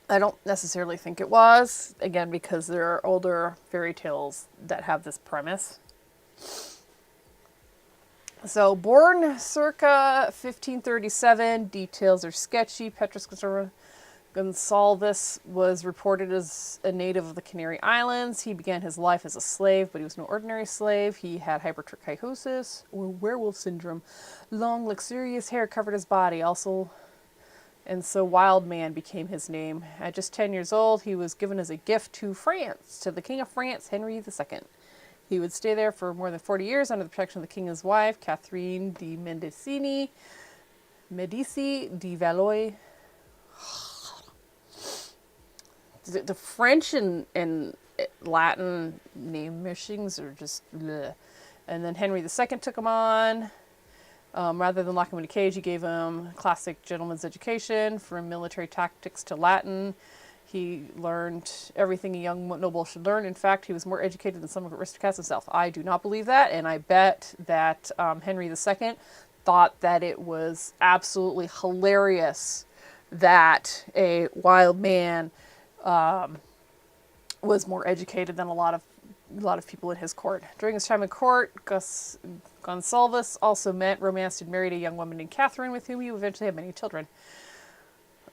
I don't necessarily think it was, again, because there are older fairy tales that have this premise. So, born circa 1537, details are sketchy. Petrus Gonsalves was reported as a native of the Canary Islands. He began his life as a slave, but he was no ordinary slave. He had hypertrichosis, or werewolf syndrome. Long, luxurious hair covered his body, and so Wild Man became his name. At just 10 years old, he was given as a gift to France, to the King of France, Henry II. He would stay there for more than 40 years under the protection of the king's wife, Catherine de Medici de Valois. The French and Latin name mishings are just bleh. And then Henry II took him on. Rather than lock him in a cage, he gave him classic gentleman's education, from military tactics to Latin. He learned everything a young noble should learn. In fact, he was more educated than some aristocrats himself. I do not believe that, and I bet that Henry II thought that it was absolutely hilarious that a wild man was more educated than a lot of people in his court. During his time in court, Gonsalves also met, romanced, and married a young woman named Catherine, with whom he eventually had many children.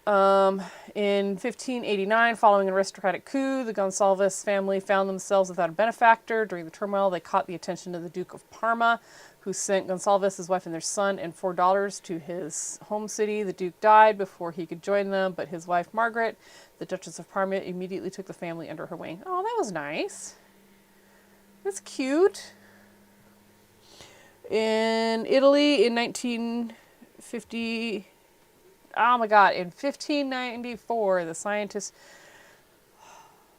In 1589, following an aristocratic coup, the Gonsalves family found themselves without a benefactor. During the turmoil, they caught the attention of the Duke of Parma, who sent Gonsalves, his wife, and their son and 4 daughters to his home city. The Duke died before he could join them, but his wife, Margaret, the Duchess of Parma, immediately took the family under her wing. Oh, that was nice. That's cute. In Italy in 1950, oh my God, in 1594, the scientist,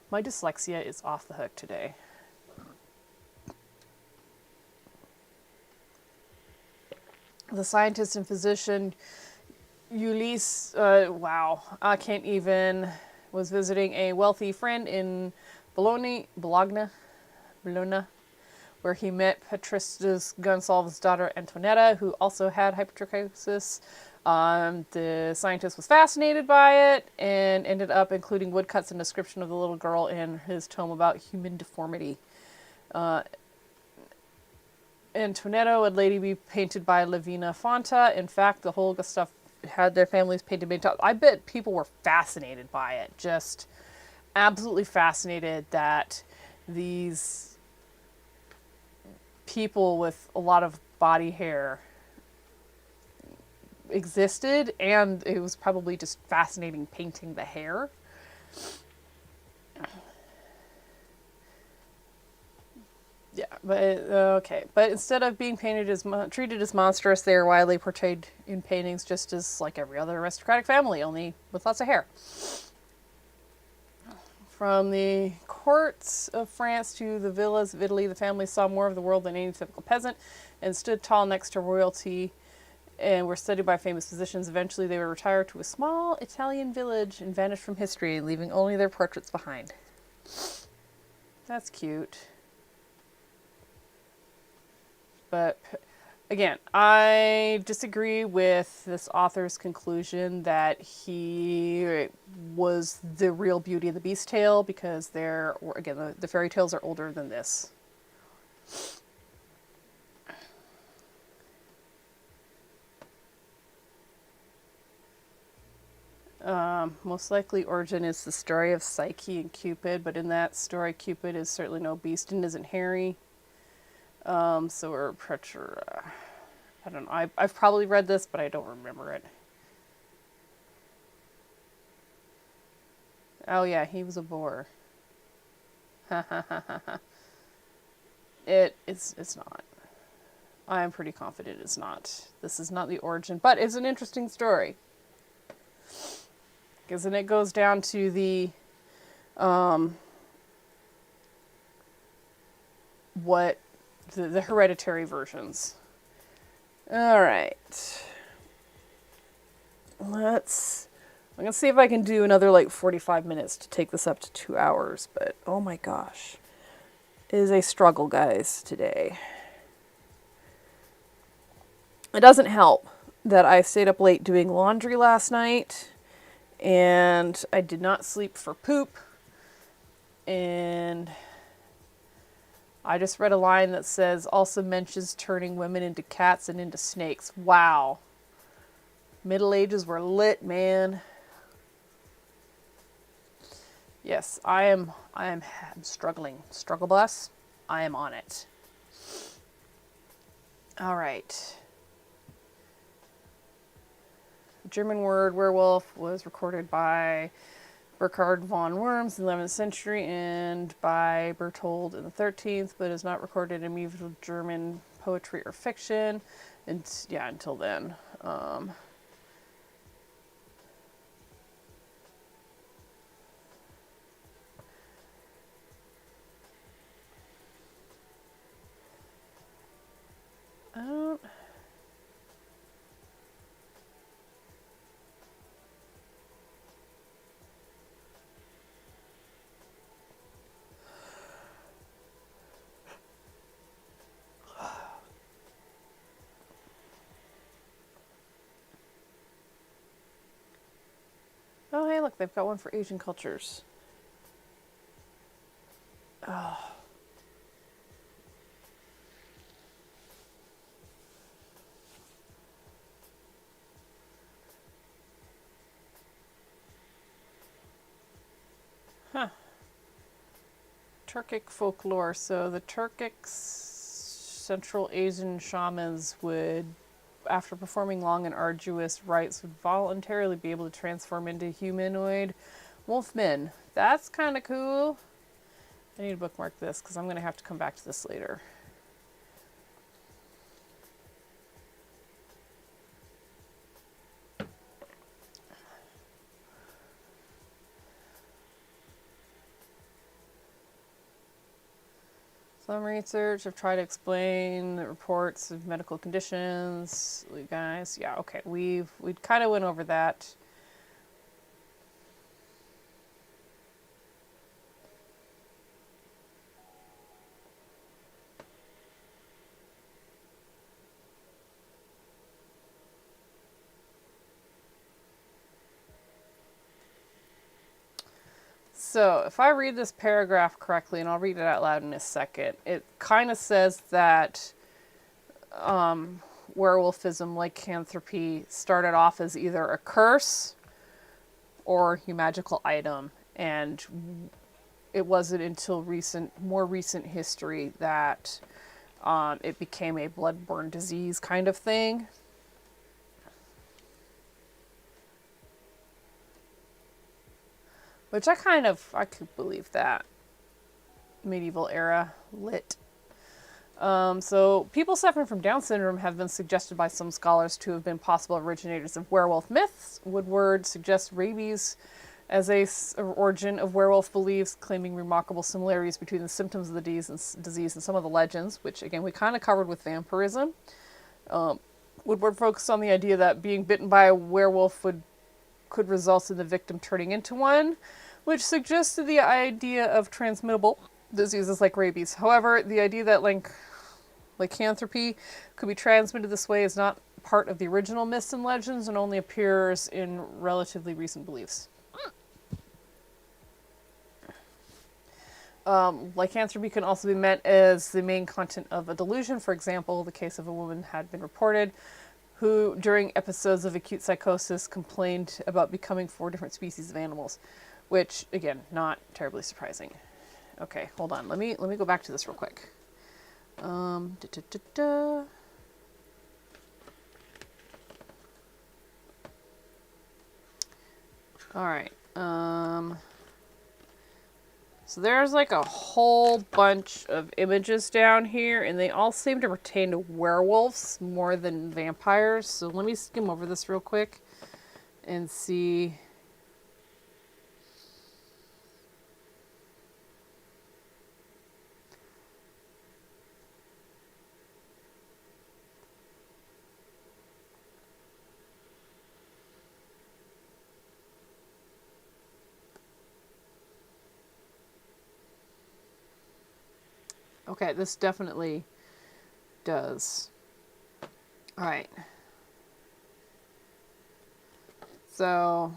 my dyslexia is off the hook today. The scientist and physician Ulysses, was visiting a wealthy friend in Bologna, where he met Petrus Gonsalves' daughter Antonetta, who also had hypertrichosis. The scientist was fascinated by it and ended up including woodcuts and description of the little girl in his tome about human deformity. Antonetta would later be painted by Lavina Fonta. In fact, the whole stuff had their families painted many times. I bet people were fascinated by it, just absolutely fascinated that these people with a lot of body hair existed, and it was probably just fascinating painting the hair. Yeah, but okay. But instead of being painted as treated as monstrous, they are widely portrayed in paintings just as like every other aristocratic family, only with lots of hair. From the courts of France to the villas of Italy, the family saw more of the world than any typical peasant and stood tall next to royalty and were studied by famous physicians. Eventually, they would retire to a small Italian village and vanish from history, leaving only their portraits behind. That's cute. But again, I disagree with this author's conclusion that he was the real Beauty and the Beast tale, because the fairy tales are older than this. Most likely origin is the story of Psyche and Cupid, but in that story, Cupid is certainly no beast and isn't hairy. So we're I don't know. I've probably read this, but I don't remember it. Oh yeah, he was a boar. It's not. I am pretty confident it's not. This is not the origin, but it's an interesting story. Because then it goes down to the the hereditary versions. All right. I'm going to see if I can do another like 45 minutes to take this up to 2 hours, but oh my gosh. It is a struggle, guys, today. It doesn't help that I stayed up late doing laundry last night, and I did not sleep for poop, and I just read a line that says, also mentions turning women into cats and into snakes. Wow. Middle Ages were lit, man. Yes, I'm struggling. Struggle bus? I am on it. All right. The German word werewolf was recorded by Burkhard von Worms in the 11th century and by Berthold in the 13th, but is not recorded in medieval German poetry or fiction. And yeah, until then. Oh, hey, look, they've got one for Asian cultures. Oh. Huh. Turkic folklore. So the Turkic Central Asian shamans would, after performing long and arduous rites, would voluntarily be able to transform into humanoid wolfmen. That's kind of cool. I need to bookmark this because I'm going to have to come back to this later. Some research have tried to explain the reports of medical conditions. You guys, yeah, okay, we kind of went over that. So, if I read this paragraph correctly, and I'll read it out loud in a second, it kind of says that werewolfism, lycanthropy, started off as either a curse or a magical item, and it wasn't until more recent history that it became a blood-borne disease kind of thing. Which I could believe that. Medieval era lit. So people suffering from Down syndrome have been suggested by some scholars to have been possible originators of werewolf myths. Woodward suggests rabies as a origin of werewolf beliefs, claiming remarkable similarities between the symptoms of the disease and some of the legends, which again we kind of covered with vampirism. Woodward focused on the idea that being bitten by a werewolf could result in the victim turning into one, which suggested the idea of transmittable diseases like rabies. However, the idea that lycanthropy could be transmitted this way is not part of the original myths and legends and only appears in relatively recent beliefs. Lycanthropy can also be meant as the main content of a delusion. For example, the case of a woman had been reported who, during episodes of acute psychosis, complained about becoming 4 different species of animals, which, again, not terribly surprising. Okay, hold on. Let me go back to this real quick. All right. So there's like a whole bunch of images down here, and they all seem to pertain to werewolves more than vampires. So let me skim over this real quick and see. Okay, this definitely does. All right. So,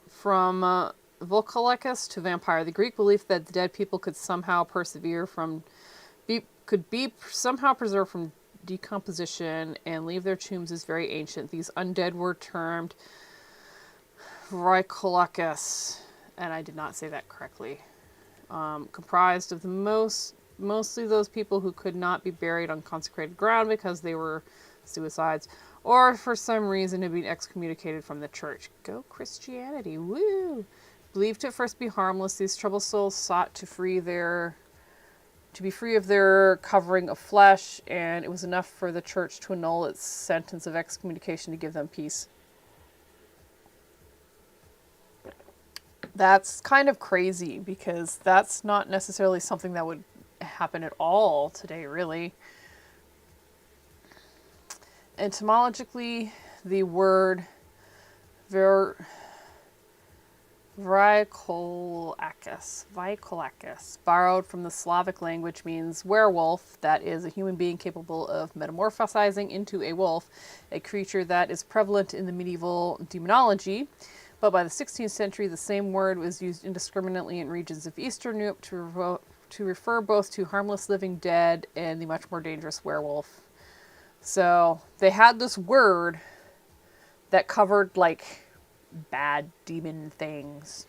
from Volcalicus to vampire, the Greek belief that the dead people could somehow somehow preserved from decomposition and leave their tombs is very ancient. These undead were termed Vrykolakas, and I did not say that correctly. Comprised of mostly those people who could not be buried on consecrated ground because they were suicides or for some reason had been excommunicated from the church. Go Christianity, woo! Believed to at first be harmless, these troubled souls sought to be free of their covering of flesh, and it was enough for the church to annul its sentence of excommunication to give them peace. That's kind of crazy because that's not necessarily something that would happen at all today, really. Etymologically, the word Vrykolakas, borrowed from the Slavic language, means werewolf, that is, a human being capable of metamorphosizing into a wolf, a creature that is prevalent in the medieval demonology. But by the 16th century, the same word was used indiscriminately in regions of Eastern Europe to refer both to harmless living dead and the much more dangerous werewolf. So they had this word that covered like bad demon things.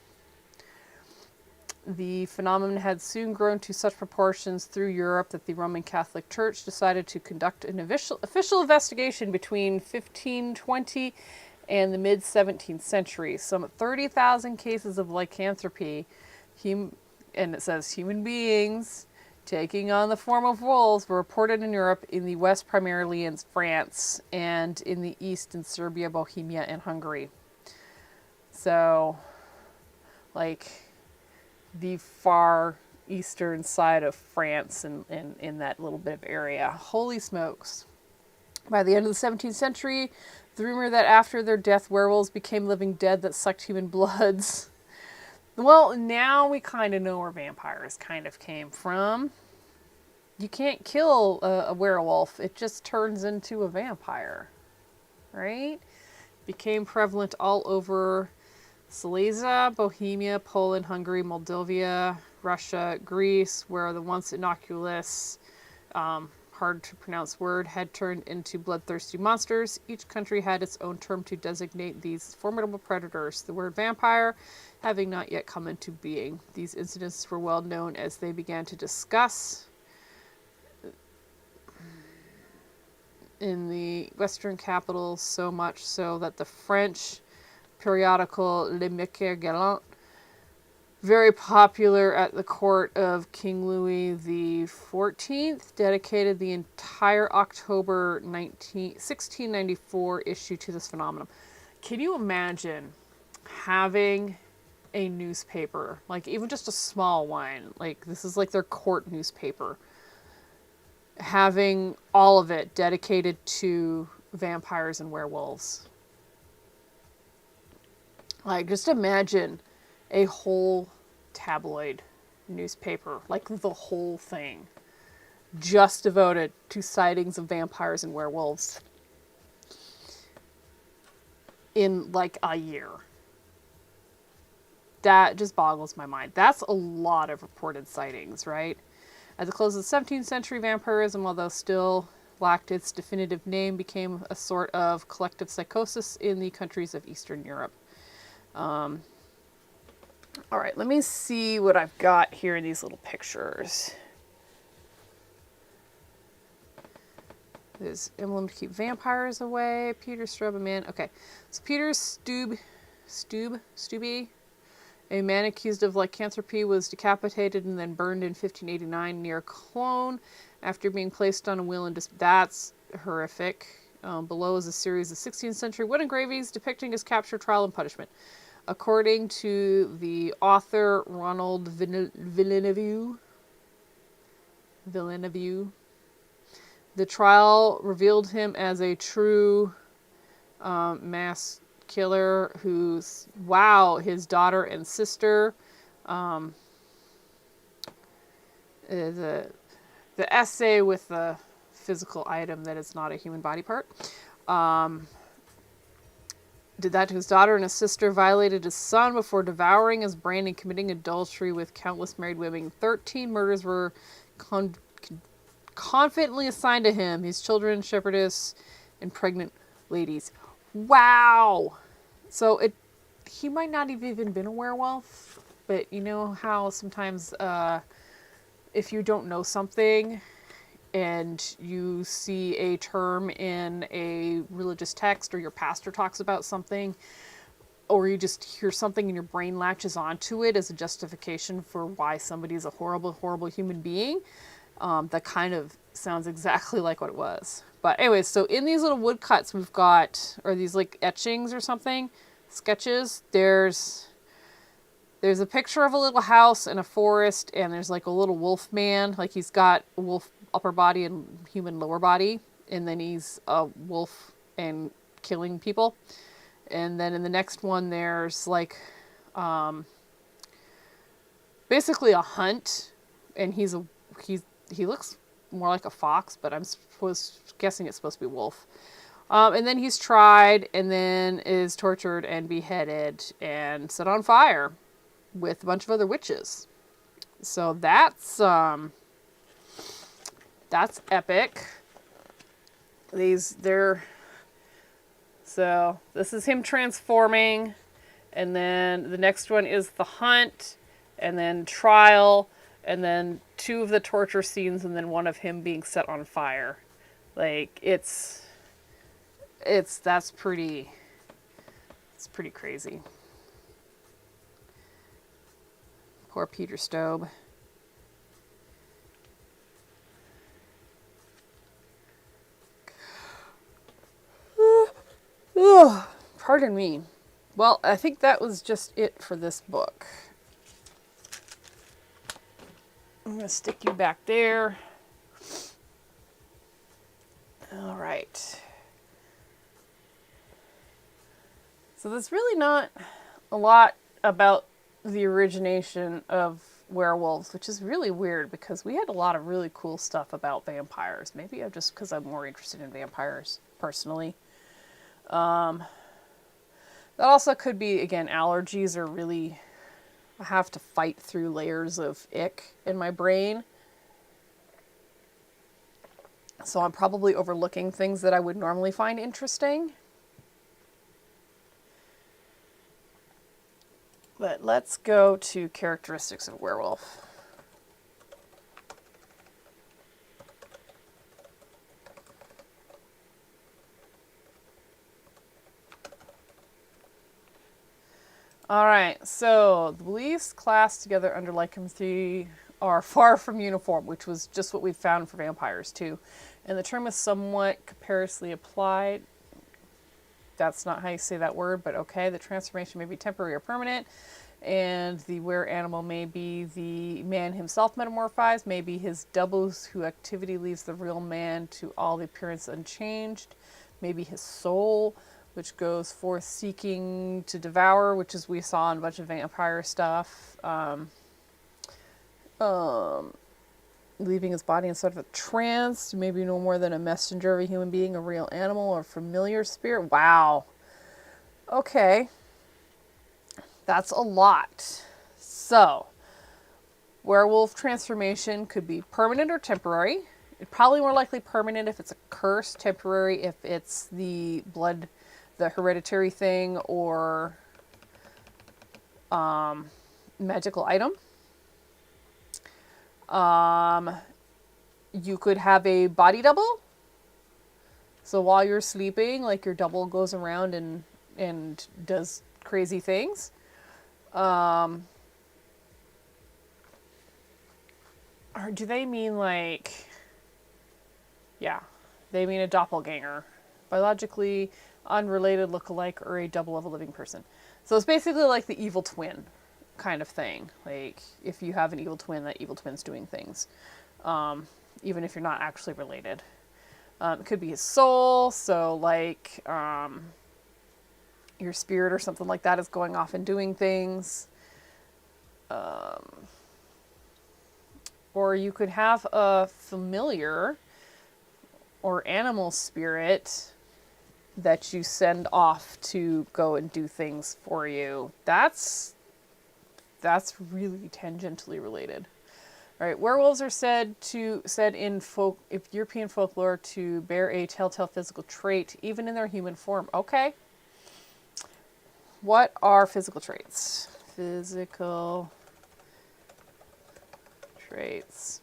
The phenomenon had soon grown to such proportions through Europe that the Roman Catholic Church decided to conduct an official investigation between 1520 and the mid-17th century. Some 30,000 cases of lycanthropy, and it says human beings taking on the form of wolves, were reported in Europe, in the West primarily in France, and in the East in Serbia, Bohemia, and Hungary. So, like, the far eastern side of France and in that little bit of area. Holy smokes. By the end of the 17th century, the rumor that after their death, werewolves became living dead that sucked human bloods. Well, now we kind of know where vampires kind of came from. You can't kill a werewolf. It just turns into a vampire. Right? Became prevalent all over Silesia, Bohemia, Poland, Hungary, Moldavia, Russia, Greece, where the once innocuous, hard to pronounce word had turned into bloodthirsty monsters. Each country had its own term to designate these formidable predators. The word vampire having not yet come into being. These incidents were well known as they began to discuss in the Western capitals, so much so that the French periodical Le Macaire Galant Very popular at the court of King Louis the 14th, dedicated the entire October 1694 issue to this phenomenon. Can you imagine having a newspaper, like even just a small one, like this is like their court newspaper, having all of it dedicated to vampires and werewolves? Like, just imagine a whole tabloid newspaper, like the whole thing, just devoted to sightings of vampires and werewolves in like a year. That just boggles my mind. That's a lot of reported sightings, right? At the close of the 17th century, vampirism, although still lacked its definitive name, became a sort of collective psychosis in the countries of Eastern Europe. All right, let me see what I've got here in these little pictures. There's emblem to keep vampires away. Peter Strub, okay, so Peter Stubbe, a man accused of lycanthropy, was decapitated and then burned in 1589 near Cologne after being placed on a wheel and that's horrific. Below is a series of 16th century wood engravings depicting his capture, trial, and punishment. According to the author Ronald Villeneuve, the trial revealed him as a true mass killer whose, his daughter and sister, the essay with the physical item that is not a human body part, did that to his daughter and his sister, violated his son before devouring his brain and committing adultery with countless married women. 13 murders were confidently assigned to him, his children, shepherdess, and pregnant ladies. Wow! So he might not have even been a werewolf, but you know how sometimes if you don't know something and you see a term in a religious text or your pastor talks about something, or you just hear something and your brain latches onto it as a justification for why somebody is a horrible, horrible human being, that kind of sounds exactly like what it was. But anyways, so in these little woodcuts we've got, or these like etchings or something, sketches, there's a picture of a little house in a forest, and there's like a little wolf man, like he's got a wolf upper body and human lower body, and then he's a wolf and killing people. And then in the next one there's like basically a hunt, and he looks more like a fox, but I'm guessing it's supposed to be a wolf. And then he's tried, and then is tortured and beheaded and set on fire with a bunch of other witches. So that's epic. So this is him transforming, and then the next one is the hunt, and then trial, and then 2 of the torture scenes, and then 1 of him being set on fire. Like, it's pretty crazy. Poor Peter Stobe. Pardon me. Well, I think that was just it for this book. I'm going to stick you back there. All right. So there's really not a lot about the origination of werewolves, which is really weird because we had a lot of really cool stuff about vampires. Maybe just because I'm more interested in vampires personally. That also could be, again, allergies are really, I have to fight through layers of ick in my brain. So I'm probably overlooking things that I would normally find interesting. But let's go to characteristics of werewolf. All right, so the beliefs classed together under lycanthropy are far from uniform, which was just what we found for vampires too. And the term is somewhat comparatively applied. That's not how you say that word, but okay. The transformation may be temporary or permanent, and the were animal may be the man himself metamorphized, may be his doubles whose activity leaves the real man to all the appearance unchanged, maybe his soul, which goes forth seeking to devour, which is we saw in a bunch of vampire stuff. Leaving his body in sort of a trance, maybe no more than a messenger of a human being, a real animal, or familiar spirit. Wow. Okay. That's a lot. So, werewolf transformation could be permanent or temporary. It's probably more likely permanent if it's a curse, temporary if it's the blood, the hereditary thing, or magical item. You could have a body double. So while you're sleeping, like your double goes around and does crazy things. Or do they mean like, yeah, they mean a doppelganger. Biologically unrelated lookalike or a double of a living person. So it's basically like the evil twin kind of thing. Like if you have an evil twin, that evil twin's doing things. Even if you're not actually related. It could be his soul, so like your spirit or something like that is going off and doing things. Or you could have a familiar or animal spirit that you send off to go and do things for you. That's really tangentially related. All right, werewolves are said in European folklore to bear a telltale physical trait, even in their human form. Okay. What are physical traits? Physical traits.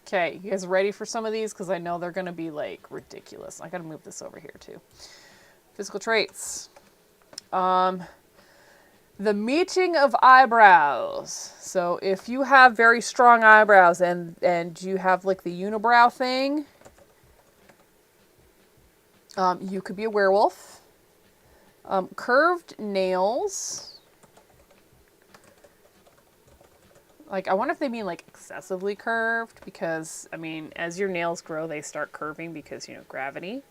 Okay, you guys ready for some of these? Because I know they're going to be like ridiculous. I got to move this over here too. Physical traits. The meeting of eyebrows. So if you have very strong eyebrows and you have like the unibrow thing, you could be a werewolf. Curved nails. Like, I wonder if they mean like excessively curved, because I mean, as your nails grow, they start curving because, you know, gravity.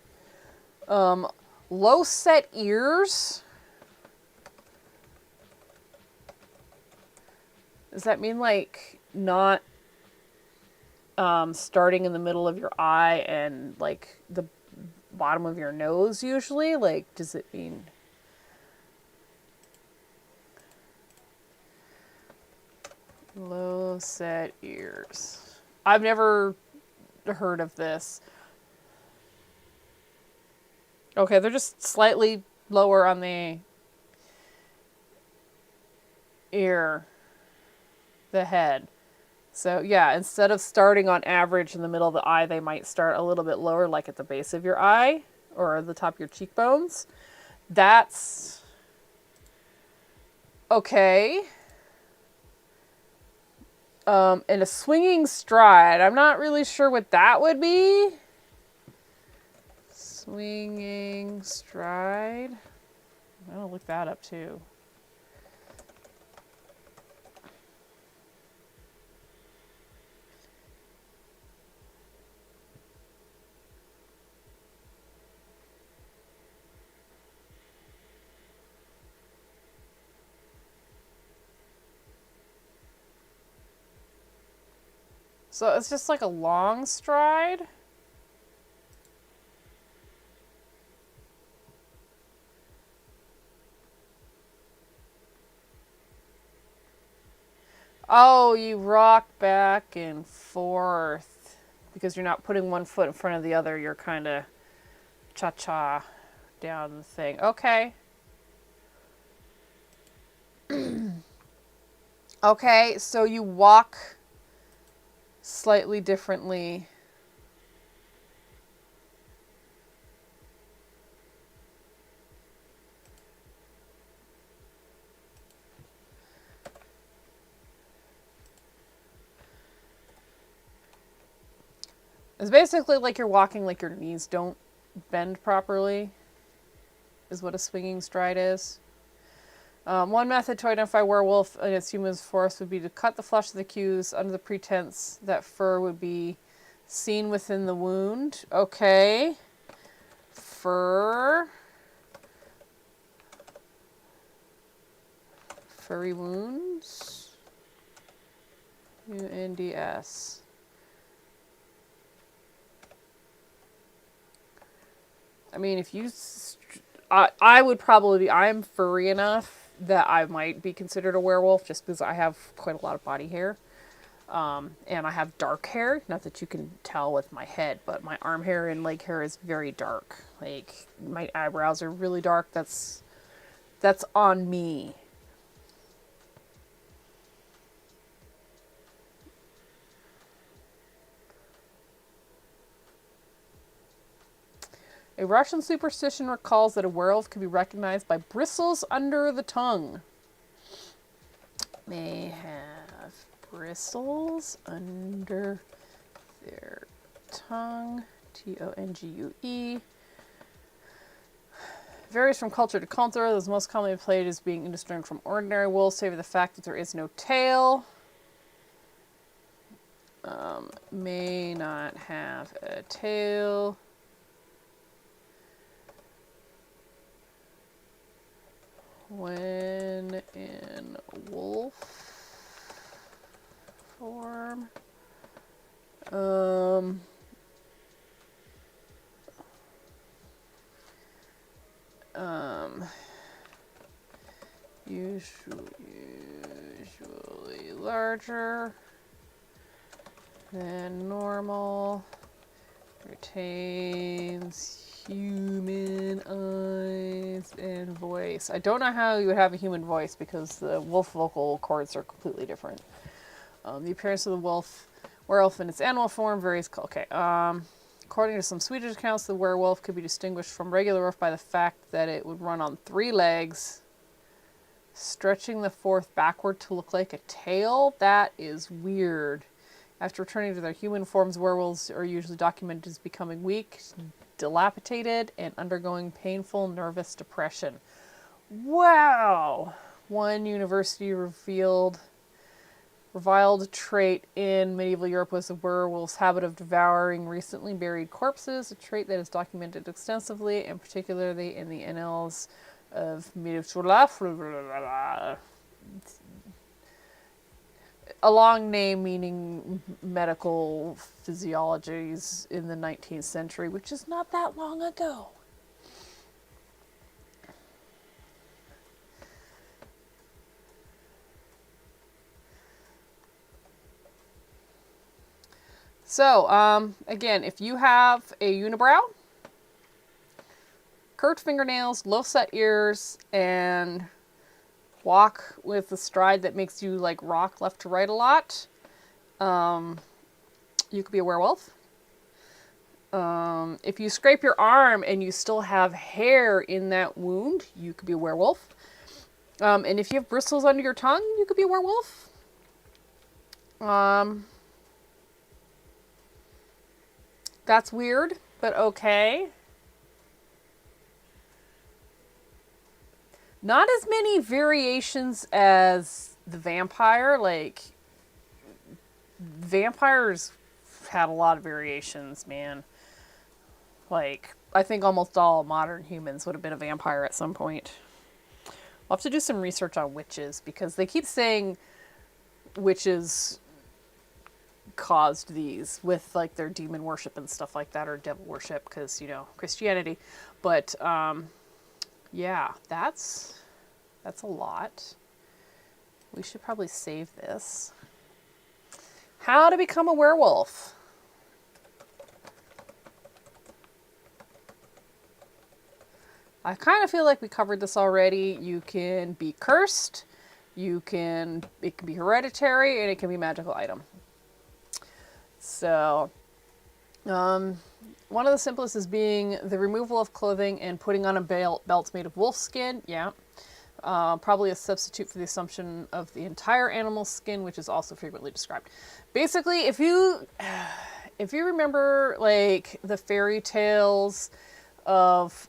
Low set ears. Does that mean like not starting in the middle of your eye and like the bottom of your nose usually? Like, does it mean... Low set ears. I've never heard of this. Okay, they're just slightly lower on the ear. The head. So yeah, instead of starting on average in the middle of the eye, they might start a little bit lower, like at the base of your eye or the top of your cheekbones. That's okay. And a swinging stride. I'm not really sure what that would be. Swinging stride. I'm gonna look that up too. So it's just like a long stride. Oh, you rock back and forth because you're not putting one foot in front of the other. You're kind of cha-cha down the thing. Okay. Okay, so you walk slightly differently. It's basically like you're walking like your knees don't bend properly, is what a swinging stride is. One method to identify werewolf and its human force would be to cut the flesh of the accused under the pretense that fur would be seen within the wound. Okay. Fur. Furry wounds. UNDS. I mean, if you... I would probably be... I'm furry enough that I might be considered a werewolf just because I have quite a lot of body hair. And I have dark hair. Not that you can tell with my head, but my arm hair and leg hair is very dark. Like, my eyebrows are really dark. That's on me. A Russian superstition recalls that a werewolf can be recognized by bristles under the tongue. May have bristles under their tongue. Tongue. Varies from culture to culture. Those most commonly played as being indistinguishable from ordinary wolves, save for the fact that there is no tail. May not have a tail. When in wolf form. Usually larger than normal. Retains human eyes and voice. I don't know how you would have a human voice because the wolf vocal cords are completely different. The appearance of the werewolf in its animal form varies. Okay. According to some Swedish accounts, the werewolf could be distinguished from regular wolf by the fact that it would run on 3 legs, stretching the 4th backward to look like a tail. That is weird. After returning to their human forms, werewolves are usually documented as becoming weak, dilapidated, and undergoing painful nervous depression. Wow! One university reviled trait in medieval Europe was the werewolf's habit of devouring recently buried corpses, a trait that is documented extensively, and particularly in the annals of medieval... A long name meaning medical physiologies in the 19th century, which is not that long ago. So, again, if you have a unibrow, curved fingernails, low set ears, and walk with a stride that makes you like rock left to right a lot, you could be a werewolf. If you scrape your arm and you still have hair in that wound, you could be a werewolf. And if you have bristles under your tongue, you could be a werewolf. That's weird, but okay. Not as many variations as the vampire. Like, vampires had a lot of variations, man. Like, I think almost all modern humans would have been a vampire at some point. We'll have to do some research on witches, because they keep saying witches caused these with, like, their demon worship and stuff like that, or devil worship, because, you know, Christianity. But, yeah, that's a lot. We should probably save this. How to become a werewolf. I kind of feel like we covered this already. You can be cursed, it can be hereditary, and it can be a magical item. So, one of the simplest is being the removal of clothing and putting on a belt made of wolf skin. Yeah. Probably a substitute for the assumption of the entire animal skin, which is also frequently described. Basically, if you if you remember, like, the fairy tales of,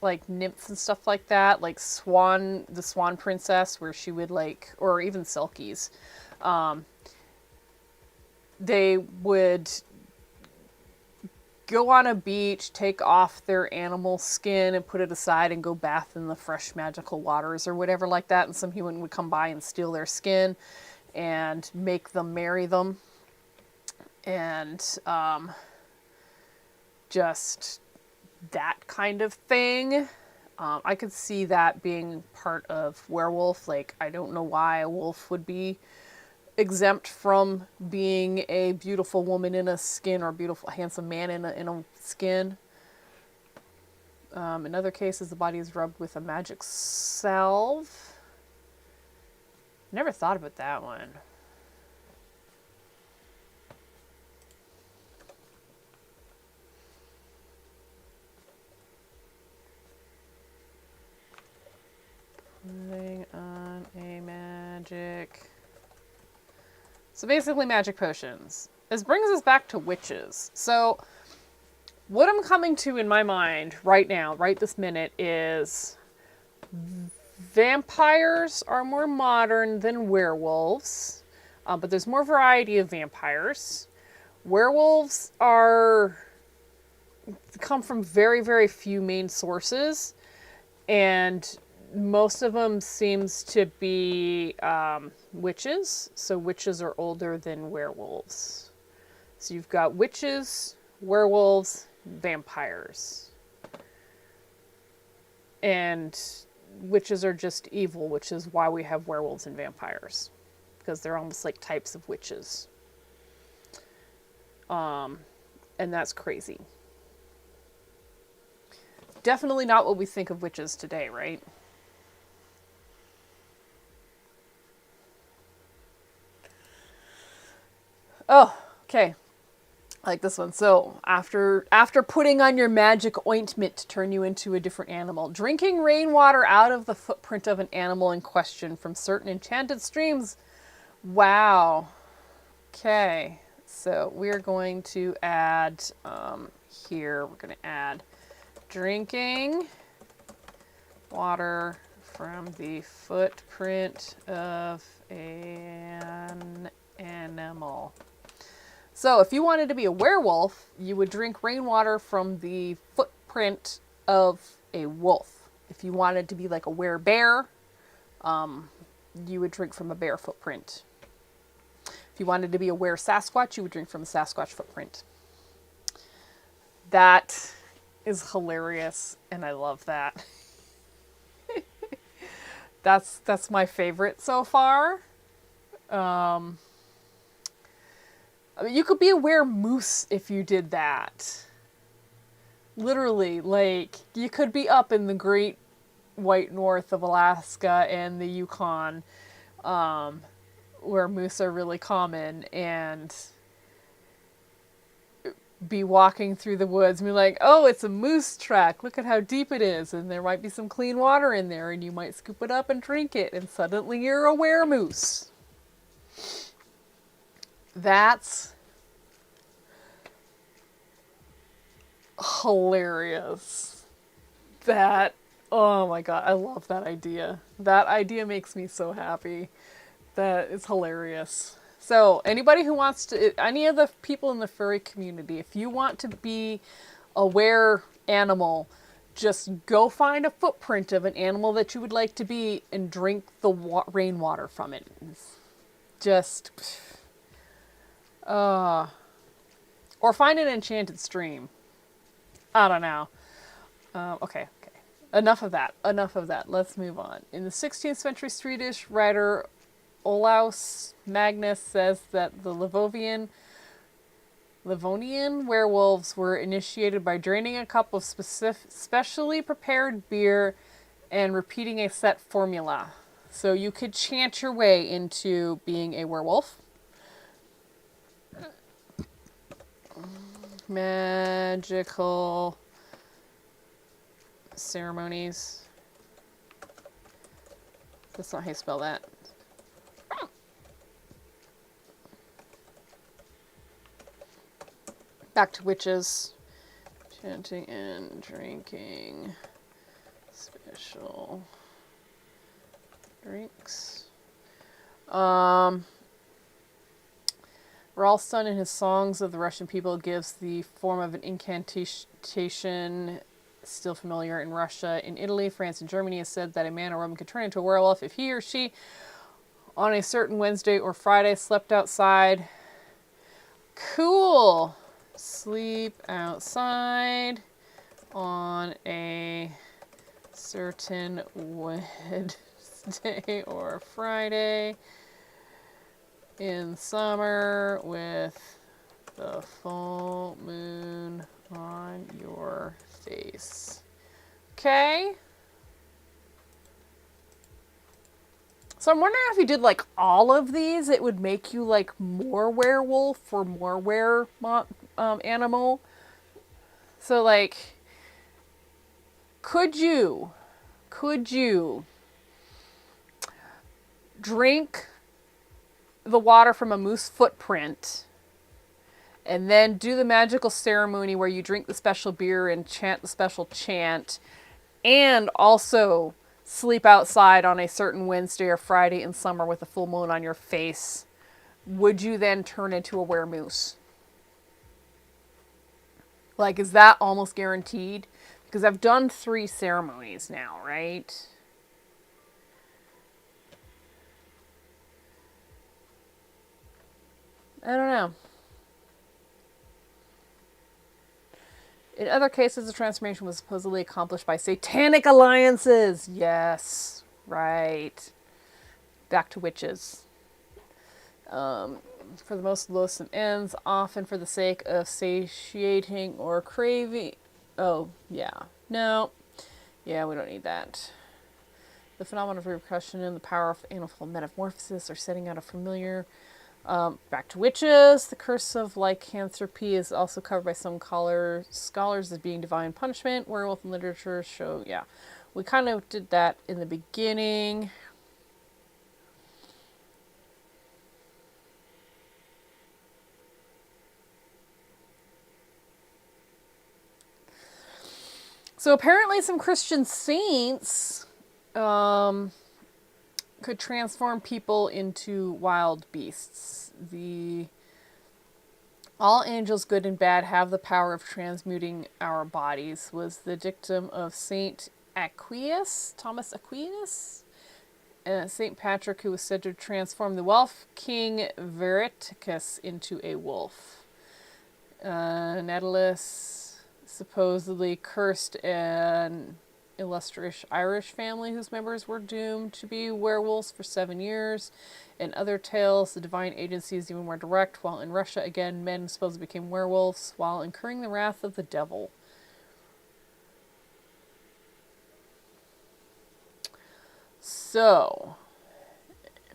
like, nymphs and stuff like that, like the Swan Princess, where she would, like, or even Selkies, they would go on a beach, take off their animal skin and put it aside and go bath in the fresh magical waters or whatever like that, and some human would come by and steal their skin and make them marry them. And just that kind of thing. I could see that being part of Werewolf. Like, I don't know why a wolf would be exempt from being a beautiful woman in a skin, or a beautiful, handsome man in a skin. In other cases, the body is rubbed with a magic salve. Never thought about that one. Putting on a magic. So basically magic potions. This brings us back to witches. So what I'm coming to in my mind right now, right this minute, is vampires are more modern than werewolves, but there's more variety of vampires. Werewolves come from very, very few main sources, and most of them seems to be witches. So witches are older than werewolves. So you've got witches, werewolves, vampires. And witches are just evil, which is why we have werewolves and vampires. Because they're almost like types of witches. And that's crazy. Definitely not what we think of witches today, right? Oh, okay. I like this one. So, after putting on your magic ointment to turn you into a different animal, drinking rainwater out of the footprint of an animal in question from certain enchanted streams. Wow. Okay. So, we're going to add, here, we're going to add drinking water from the footprint of an animal. So if you wanted to be a werewolf, you would drink rainwater from the footprint of a wolf. If you wanted to be like a werebear, you would drink from a bear footprint. If you wanted to be a were-Sasquatch, you would drink from a Sasquatch footprint. That is hilarious, and I love that. That's my favorite so far. I mean, you could be a were-moose if you did that. Literally, like, you could be up in the great white north of Alaska and the Yukon, where moose are really common, and be walking through the woods and be like, oh, it's a moose track. Look at how deep it is. And there might be some clean water in there, and you might scoop it up and drink it, and suddenly you're a were-moose. That's hilarious. Oh my god, I love that idea. That idea makes me so happy. That is hilarious. So, anybody who wants to, any of the people in the furry community, if you want to be a were animal, just go find a footprint of an animal that you would like to be and drink the rainwater from it. Just, or find an enchanted stream. I don't know. Okay. Enough of that. Let's move on. In the 16th century Swedish writer Olaus Magnus says that the Livonian werewolves were initiated by draining a cup of specially prepared beer and repeating a set formula. So you could chant your way into being a werewolf. Magical ceremonies. That's not how you spell that. Back to witches. Chanting and drinking special drinks. Ralston in his Songs of the Russian People gives the form of an incantation still familiar in Russia. In Italy, France, and Germany, is said that a man or woman could turn into a werewolf if he or she, on a certain Wednesday or Friday, slept outside. Cool. Sleep outside on a certain Wednesday or Friday in summer with the full moon on your face. Okay. So I'm wondering if you did like all of these, it would make you like more werewolf or more animal. So like, could you drink the water from a moose footprint and then do the magical ceremony where you drink the special beer and chant the special chant, and also sleep outside on a certain Wednesday or Friday in summer with a full moon on your face? Would you then turn into a weremoose? Like, is that almost guaranteed? Because I've done 3 ceremonies now, right? I don't know. In other cases, the transformation was supposedly accomplished by satanic alliances. Yes, right. Back to witches. For the most loathsome ends, often for the sake of satiating or craving. Oh, yeah. No. Yeah, we don't need that. The phenomenon of repercussion and the power of animal metamorphosis are setting out a familiar. Back to witches. The curse of lycanthropy is also covered by some scholars as being divine punishment. Werewolf literature show, yeah. We kind of did that in the beginning. So apparently some Christian saints could transform people into wild beasts. All angels, good and bad, have the power of transmuting our bodies, was the dictum of Saint Thomas Aquinas, Saint Patrick, who was said to transform the Welsh king Verticus into a wolf. Natulus supposedly cursed an illustrious Irish family whose members were doomed to be werewolves for 7 years. In other tales, the divine agency is even more direct, while in Russia, again, men supposedly became werewolves while incurring the wrath of the devil. So,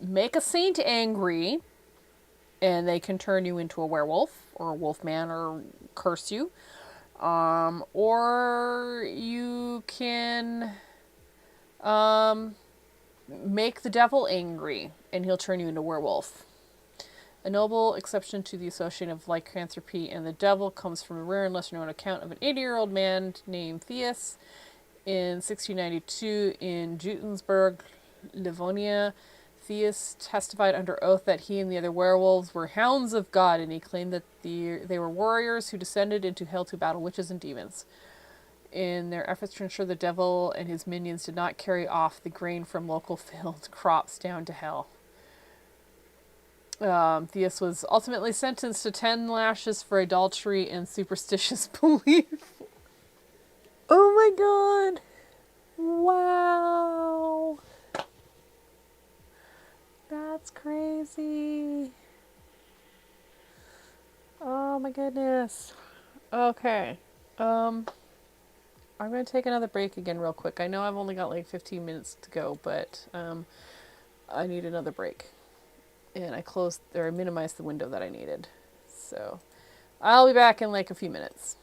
make a saint angry, and they can turn you into a werewolf, or a wolf man, or curse you. Or you can make the devil angry, and he'll turn you into a werewolf. A noble exception to the association of lycanthropy and the devil comes from a rare and lesser known account of an 80-year-old man named Theus in 1692 in Jutensburg, Livonia. Theus testified under oath that he and the other werewolves were hounds of God, and he claimed that they were warriors who descended into hell to battle witches and demons. In their efforts to ensure the devil and his minions did not carry off the grain from local field crops down to hell. Theus was ultimately sentenced to 10 lashes for adultery and superstitious belief. Oh my god. Wow. That's crazy. Oh my goodness. Okay. I'm going to take another break again real quick. I know I've only got like 15 minutes to go, but I need another break. And I minimized the window that I needed. So I'll be back in like a few minutes.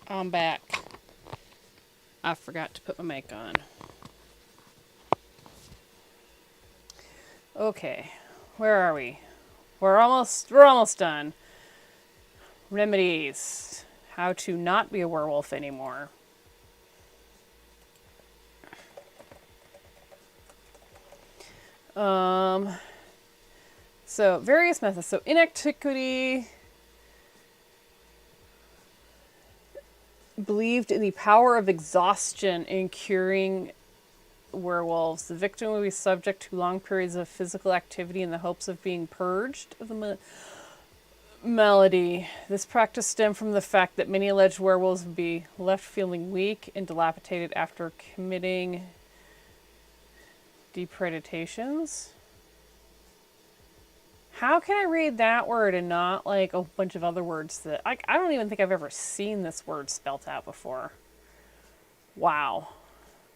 I'm back. I forgot to put my mic on. Okay, where are we? We're almost done. Remedies. How to not be a werewolf anymore. So various methods. So inactivity. Believed in the power of exhaustion in curing werewolves. The victim will be subject to long periods of physical activity in the hopes of being purged of the malady. This practice stemmed from the fact that many alleged werewolves would be left feeling weak and dilapidated after committing depredations. How can I read that word and not like a bunch of other words that I don't even think I've ever seen this word spelt out before. Wow.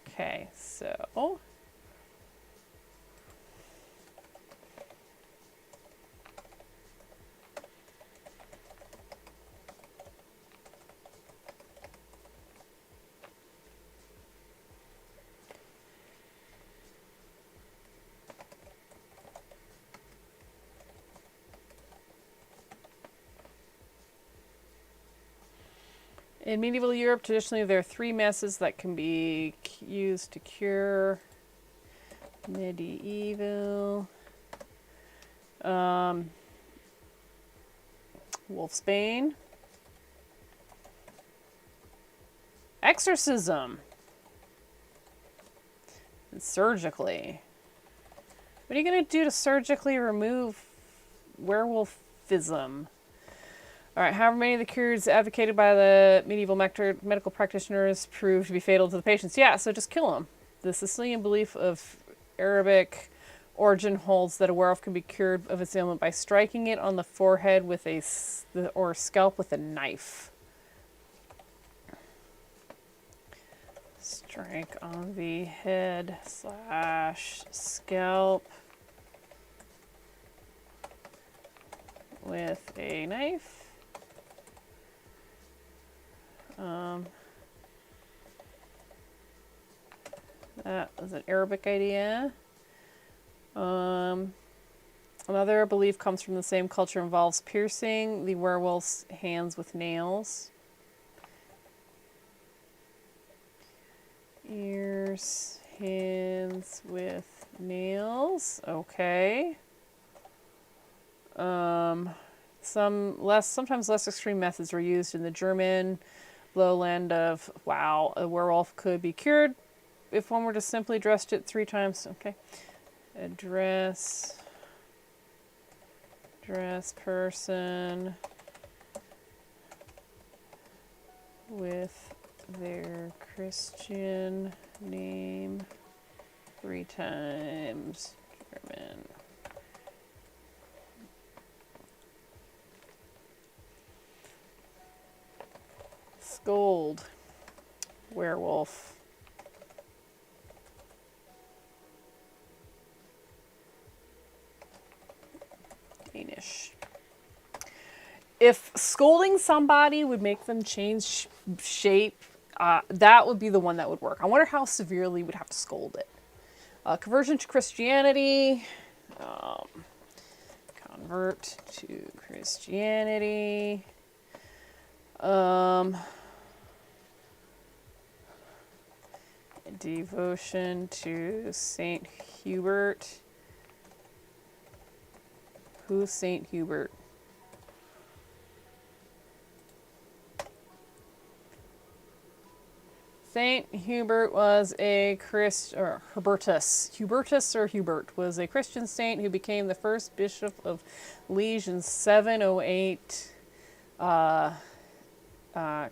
Okay, so in medieval Europe, traditionally there are 3 methods that can be used to cure medieval wolfsbane, exorcism, and surgically. What are you going to do to surgically remove werewolfism? All right, however many of the cures advocated by the medieval medical practitioners proved to be fatal to the patients. Yeah, so just kill them. The Sicilian belief of Arabic origin holds that a werewolf can be cured of its ailment by striking it on the forehead with or scalp with a knife. Strike on the head / scalp with a knife. That was an Arabic idea. Another belief comes from the same culture, involves piercing the werewolf's hands with nails. Ears, hands with nails. Okay. Sometimes less extreme methods were used in the German lowland of, wow, a werewolf could be cured if one were to simply dress it 3 times. Okay. Dress person with their Christian name 3 times. German. Scold. Werewolf. Danish. If scolding somebody would make them change shape, that would be the one that would work. I wonder how severely we'd have to scold it. Conversion to Christianity. Convert to Christianity. Devotion to Saint Hubert. Who's Saint Hubert? Saint Hubert was a Hubert was a Christian saint who became the first bishop of Liege in 708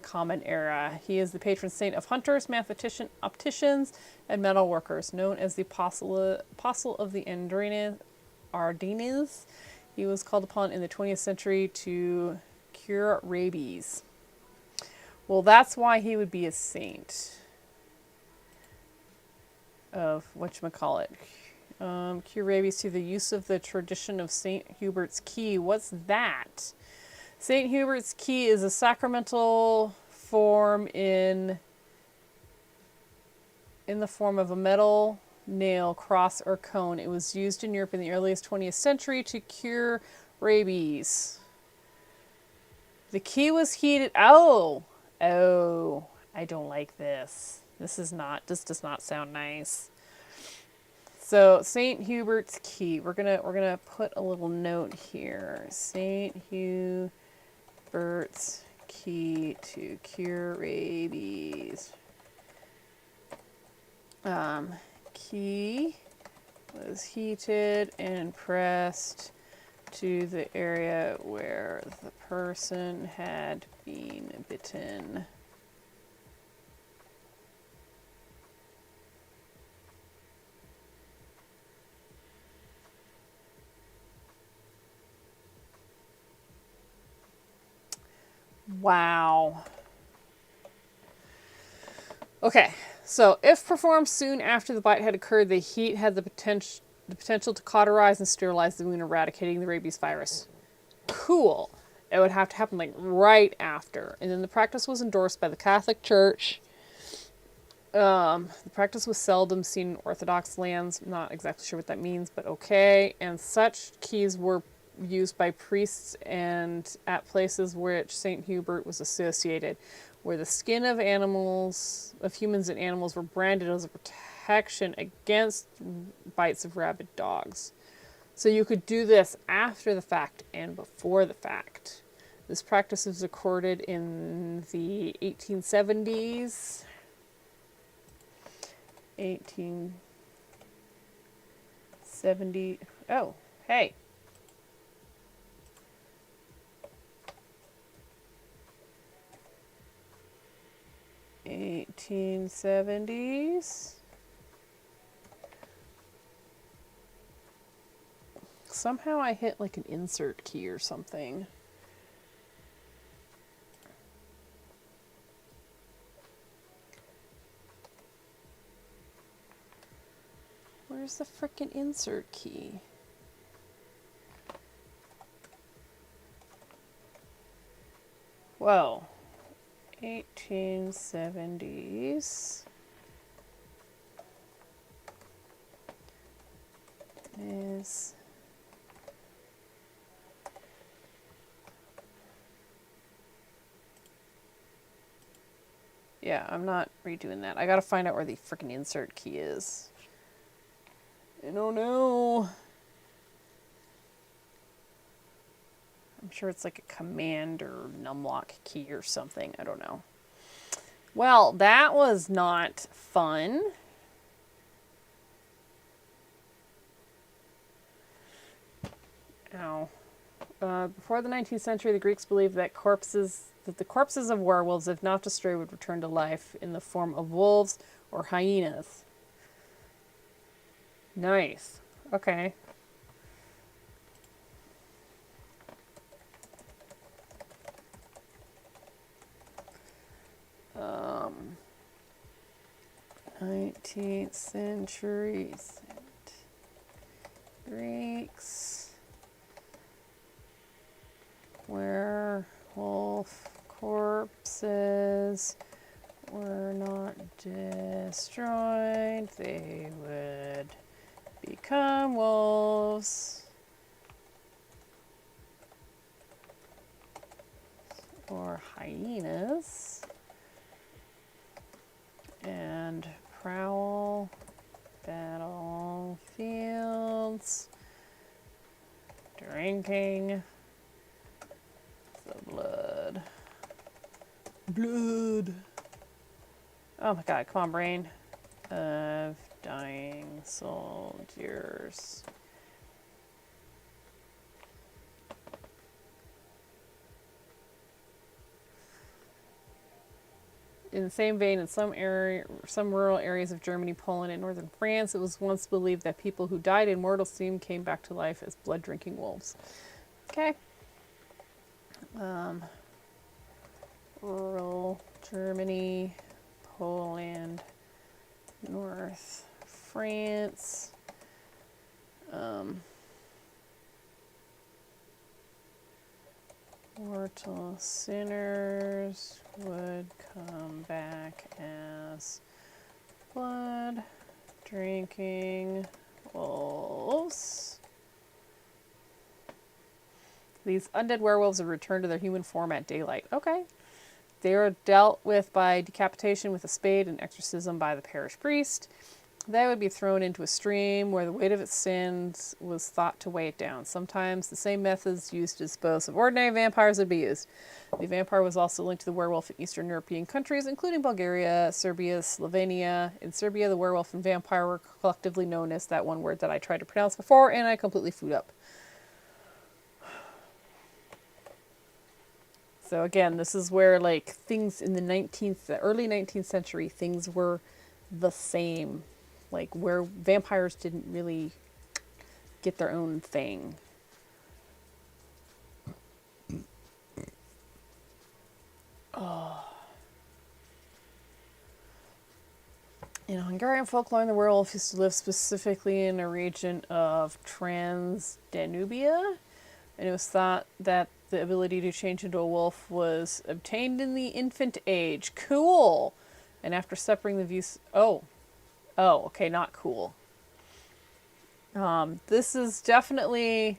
Common Era. He is the patron saint of hunters, mathematicians, opticians, and metal workers, known as the apostle of the Ardennes. He was called upon in the 20th century to cure rabies. Well, that's why he would be a saint of whatchamacallit. Cure rabies through the use of the tradition of St. Hubert's key. What's that? St. Hubert's key is a sacramental form in the form of a metal nail, cross, or cone. It was used in Europe in the earliest 20th century to cure rabies. The key was heated. Oh, I don't like this. This does not sound nice. So St. Hubert's key. We're gonna put a little note here. St. Hubert's key to cure rabies. Key was heated and pressed to the area where the person had been bitten. Wow. Okay, so if performed soon after the bite had occurred, the heat had the potential to cauterize and sterilize the wound, eradicating the rabies virus. Cool. It would have to happen like right after. And then the practice was endorsed by the Catholic Church. The practice was seldom seen in Orthodox lands. Not exactly sure what that means, but okay. And such keys were used by priests and at places which St. Hubert was associated, where the skin of humans and animals were branded as a protection against bites of rabid dogs. So you could do this after the fact and before the fact. This practice was recorded in the 1870s. 1870. Oh, hey. 1870s. Somehow I hit like an insert key or something. Where's the frickin' insert key? Whoa. 1870s. Is yeah, I'm not redoing that. I gotta find out where the frickin' insert key is. I don't know. I'm sure it's like a command or numlock key or something. I don't know. Well, that was not fun. Ow. Before the 19th century, the Greeks believed that the corpses of werewolves, if not destroyed, would return to life in the form of wolves or hyenas. Nice. Okay. Um, 19th century Greeks. Werewolf corpses were not destroyed. They would become wolves or hyenas and prowl battlefields, drinking the blood. Oh my god, come on, brain. Of dying soldiers. In the same vein, in some rural areas of Germany, Poland, and northern France, it was once believed that people who died in mortal steam came back to life as blood-drinking wolves. Okay. Rural Germany, Poland, North France. Mortal sinners would come back as blood drinking wolves. These undead werewolves are returned to their human form at daylight. Okay. They are dealt with by decapitation with a spade and exorcism by the parish priest. They would be thrown into a stream where the weight of its sins was thought to weigh it down. Sometimes the same methods used to dispose of ordinary vampires would be used. The vampire was also linked to the werewolf in Eastern European countries, including Bulgaria, Serbia, Slovenia. In Serbia, the werewolf and vampire were collectively known as that one word that I tried to pronounce before, and I completely flew up. So again, this is where like things in the early 19th century, things were the same. Like where vampires didn't really get their own thing. Oh. In Hungarian folklore, the werewolf used to live specifically in a region of Transdanubia, and it was thought that the ability to change into a wolf was obtained in the infant age. Cool! And after separating the views... Oh, okay, not cool. This is definitely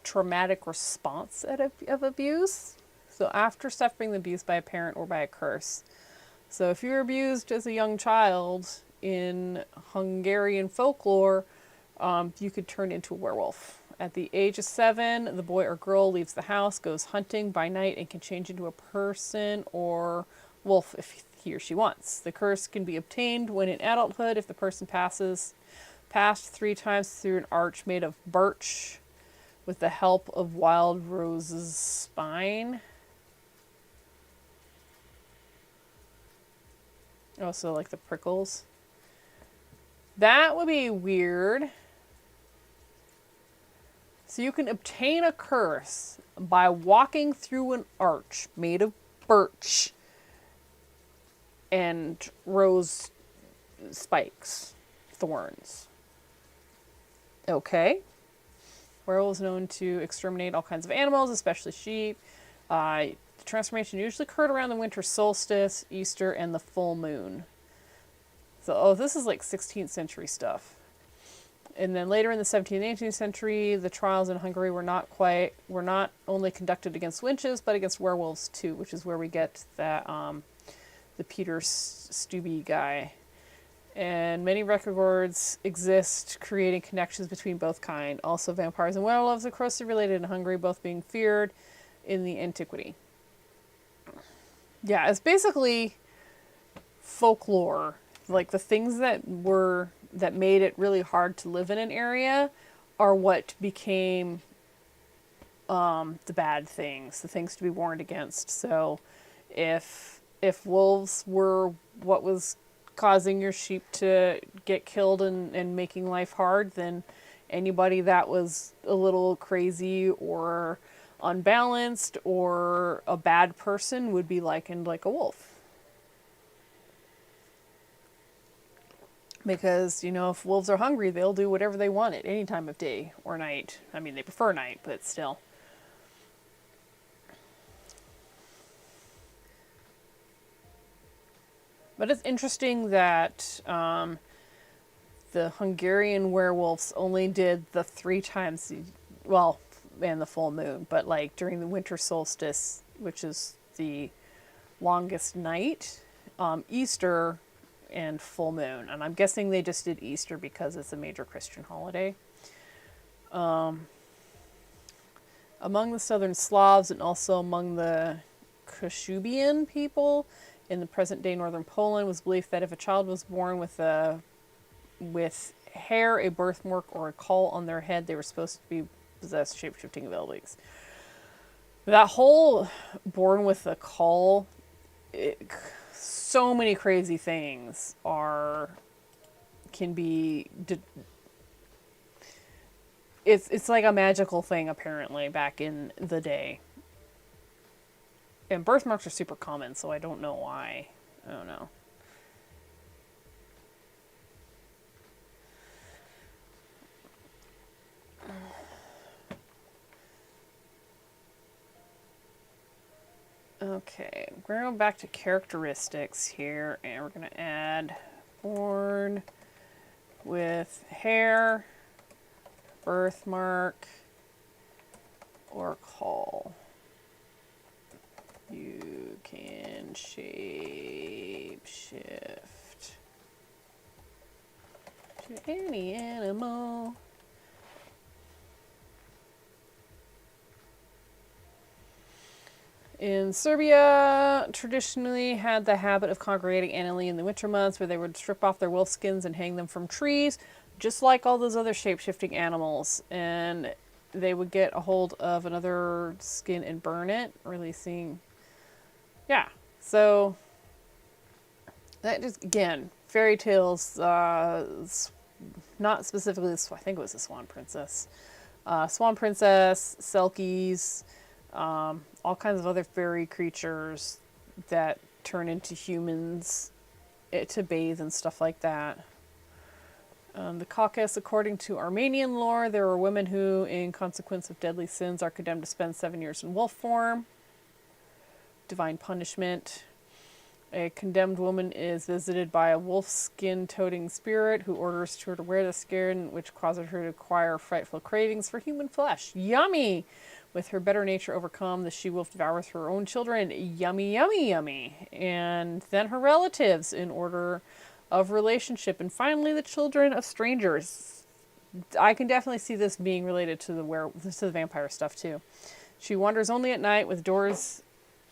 traumatic response of abuse. So after suffering the abuse by a parent or by a curse. So if you were abused as a young child in Hungarian folklore, you could turn into a werewolf. At the age of 7, the boy or girl leaves the house, goes hunting by night, and can change into a person or wolf if he or she wants. The curse can be obtained when in adulthood if the person passed 3 times through an arch made of birch with the help of wild rose's spine. Also like the prickles. That would be weird. So you can obtain a curse by walking through an arch made of birch and rose spikes, thorns. Okay. Werewolves known to exterminate all kinds of animals, especially sheep. The transformation usually occurred around the winter solstice, Easter, and the full moon. So, this is like 16th century stuff. And then later in the 17th and 18th century, the trials in Hungary were not only conducted against witches, but against werewolves too, which is where we get that the Peter Stubbe guy. And many records exist creating connections between both kind. Also, vampires and werewolves are closely related in Hungary, both being feared in the antiquity. Yeah, it's basically folklore. Like the things that made it really hard to live in an area are what became the bad things, the things to be warned against. So if wolves were what was causing your sheep to get killed and making life hard, then anybody that was a little crazy or unbalanced or a bad person would be likened like a wolf. Because, if wolves are hungry, they'll do whatever they want at any time of day or night. I mean, they prefer night, but still. But it's interesting that the Hungarian werewolves only did the 3 times, and the full moon, but like during the winter solstice, which is the longest night, Easter, and full moon. And I'm guessing they just did Easter because it's a major Christian holiday. Among the southern Slavs and also among the Kashubian people in the present-day northern Poland was believed that if a child was born with hair, a birthmark, or a caul on their head, they were supposed to possess shape-shifting abilities. That whole born with a caul, so many crazy things can be. It's like a magical thing apparently back in the day. And birthmarks are super common, so I don't know why. I don't know. Okay, we're going to go back to characteristics here, and we're going to add born with hair, birthmark, or call. You can shape shift to any animal. In Serbia, traditionally had the habit of congregating annually in the winter months, where they would strip off their wolf skins and hang them from trees, just like all those other shape-shifting animals. And they would get a hold of another skin and burn it, releasing... Yeah, so that just, again, fairy tales, not specifically, I think it was the Swan Princess. Swan Princess, Selkies... all kinds of other fairy creatures that turn into humans to bathe and stuff like that. The Caucasus, according to Armenian lore, there are women who, in consequence of deadly sins, are condemned to spend 7 years in wolf form. Divine punishment. A condemned woman is visited by a wolf skin-toting spirit who orders her to wear the skin, which causes her to acquire frightful cravings for human flesh. Yummy! With her better nature overcome, the she-wolf devours her own children. Yummy, yummy, yummy. And then her relatives in order of relationship. And finally, the children of strangers. I can definitely see this being related to the vampire stuff, too. She wanders only at night with doors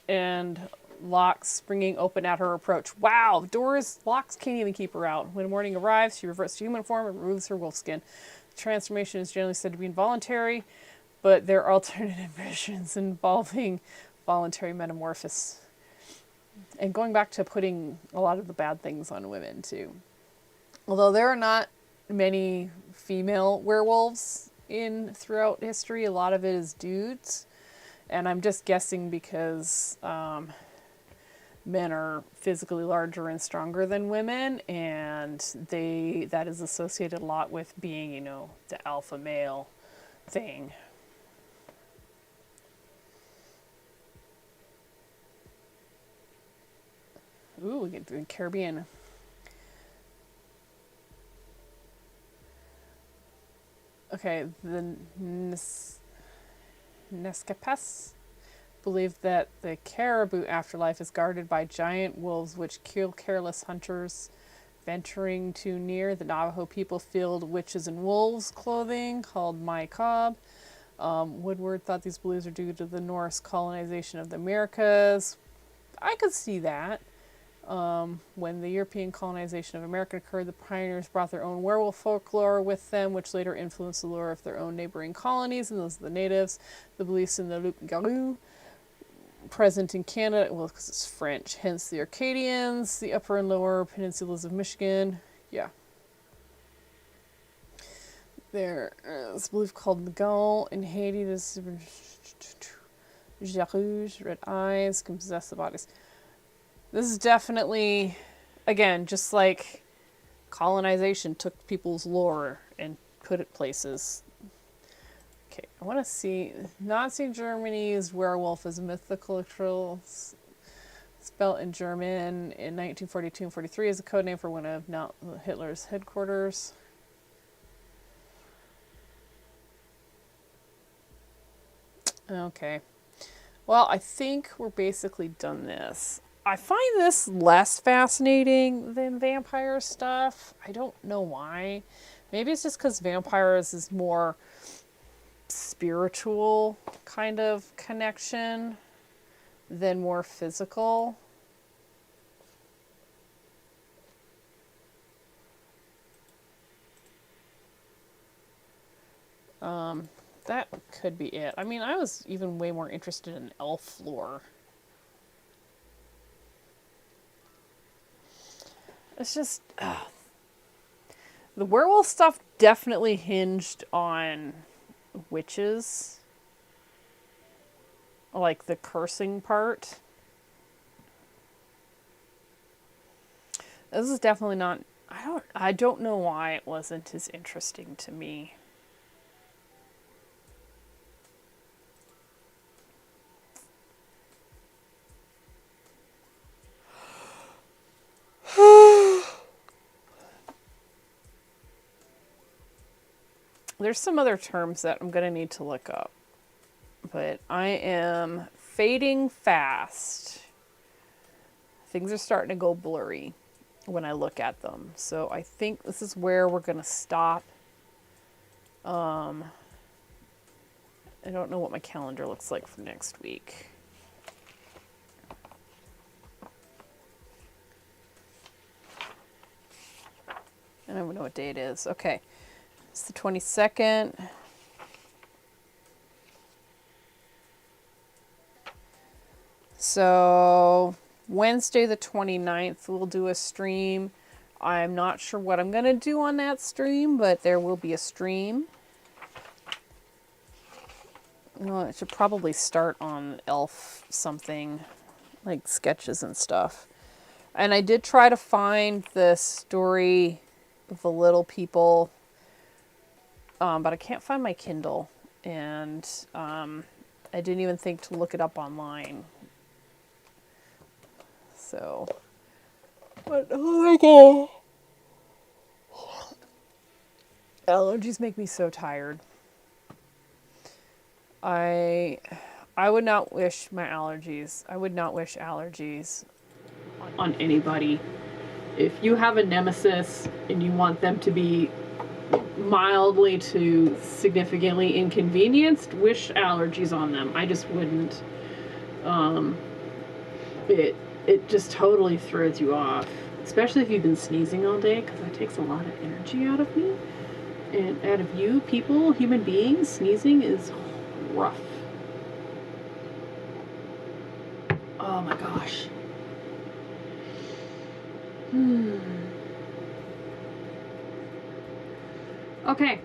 and locks springing open at her approach. Wow! Locks can't even keep her out. When morning arrives, she reverts to human form and removes her wolf skin. The transformation is generally said to be involuntary, but there are alternative versions involving voluntary metamorphosis. And going back to putting a lot of the bad things on women, too. Although there are not many female werewolves throughout history, a lot of it is dudes. And I'm just guessing because men are physically larger and stronger than women, and that is associated a lot with being, the alpha male thing. Ooh, we get the Caribbean. Okay, the Nescapes believe that the caribou afterlife is guarded by giant wolves which kill careless hunters venturing too near. The Navajo people filled witches in wolves' clothing called Macabre. Woodward thought these beliefs are due to the Norse colonization of the Americas. I could see that. When the European colonization of America occurred, the pioneers brought their own werewolf folklore with them, which later influenced the lore of their own neighboring colonies, and those of the natives. The beliefs in the loup-garou, present in Canada, well, because it's French, hence the Acadians, the upper and lower peninsulas of Michigan. Yeah. There is a belief called the Gull in Haiti. This Jarouge, red eyes, can possess the bodies. This is definitely, again, just like colonization took people's lore and put it places. Okay, I want to see, Nazi Germany's werewolf is a mythological spelt in German in 1942 and 43 as a code name for one of Hitler's headquarters. Okay. Well, I think we're basically done this. I find this less fascinating than vampire stuff. I don't know why. Maybe it's just because vampires is more spiritual kind of connection than more physical. That could be it. I mean, I was even way more interested in elf lore. It's just... the werewolf stuff definitely hinged on witches. Like the cursing part. This is definitely not... I don't know why it wasn't as interesting to me. There's some other terms that I'm going to need to look up. But I am fading fast. Things are starting to go blurry when I look at them. So I think this is where we're going to stop. I don't know what my calendar looks like for next week. I don't even know what day it is. Okay. It's the 22nd. So Wednesday the 29th, we'll do a stream. I'm not sure what I'm going to do on that stream, but there will be a stream. Well, I should probably start on elf something, like sketches and stuff. And I did try to find the story of the little people, but I can't find my Kindle. And I didn't even think to look it up online. So, but oh my god, allergies make me so tired. I would not wish my allergies. I would not wish allergies on anybody. If you have a nemesis and you want them to be mildly to significantly inconvenienced, wish allergies on them. I just wouldn't. It just totally throws you off, especially if you've been sneezing all day, because that takes a lot of energy out of me and out of you people, human beings. Sneezing is rough. Oh my gosh. Okay,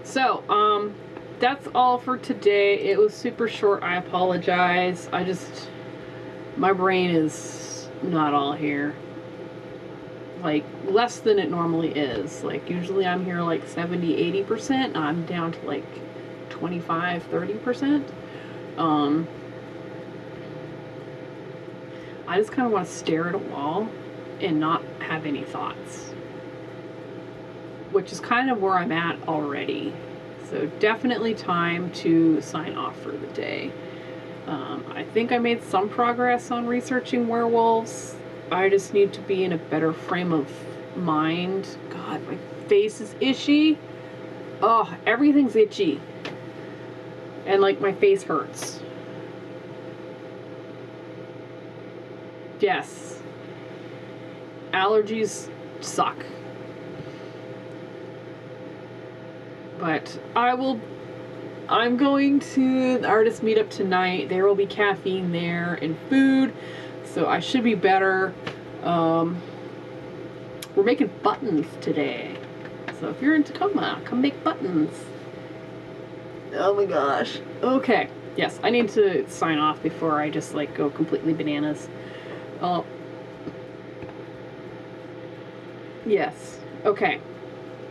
so that's all for today. It was super short. I apologize. My brain is not all here. Like, less than it normally is. Like, usually I'm here like 70-80%. I'm down to like 25-30%. I just kind of want to stare at a wall and not have any thoughts, which is kind of where I'm at already. So definitely time to sign off for the day. I think I made some progress on researching werewolves. I just need to be in a better frame of mind. God, my face is itchy. Oh, everything's itchy. And like my face hurts. Yes. Allergies suck. But I'm going to the artist meetup tonight. There will be caffeine there and food, so I should be better. We're making buttons today, so if you're in Tacoma, come make buttons. Oh my gosh. Okay. Yes, I need to sign off before I just like go completely bananas. Yes. Okay.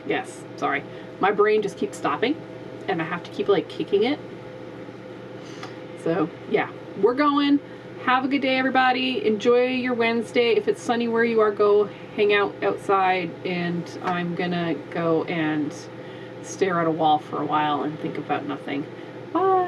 Yes. Sorry. My brain just keeps stopping, and I have to keep like kicking it. So yeah, we're going. Have a good day, everybody. Enjoy your Wednesday. If it's sunny where you are, go hang out outside, and I'm gonna go and stare at a wall for a while and think about nothing. Bye.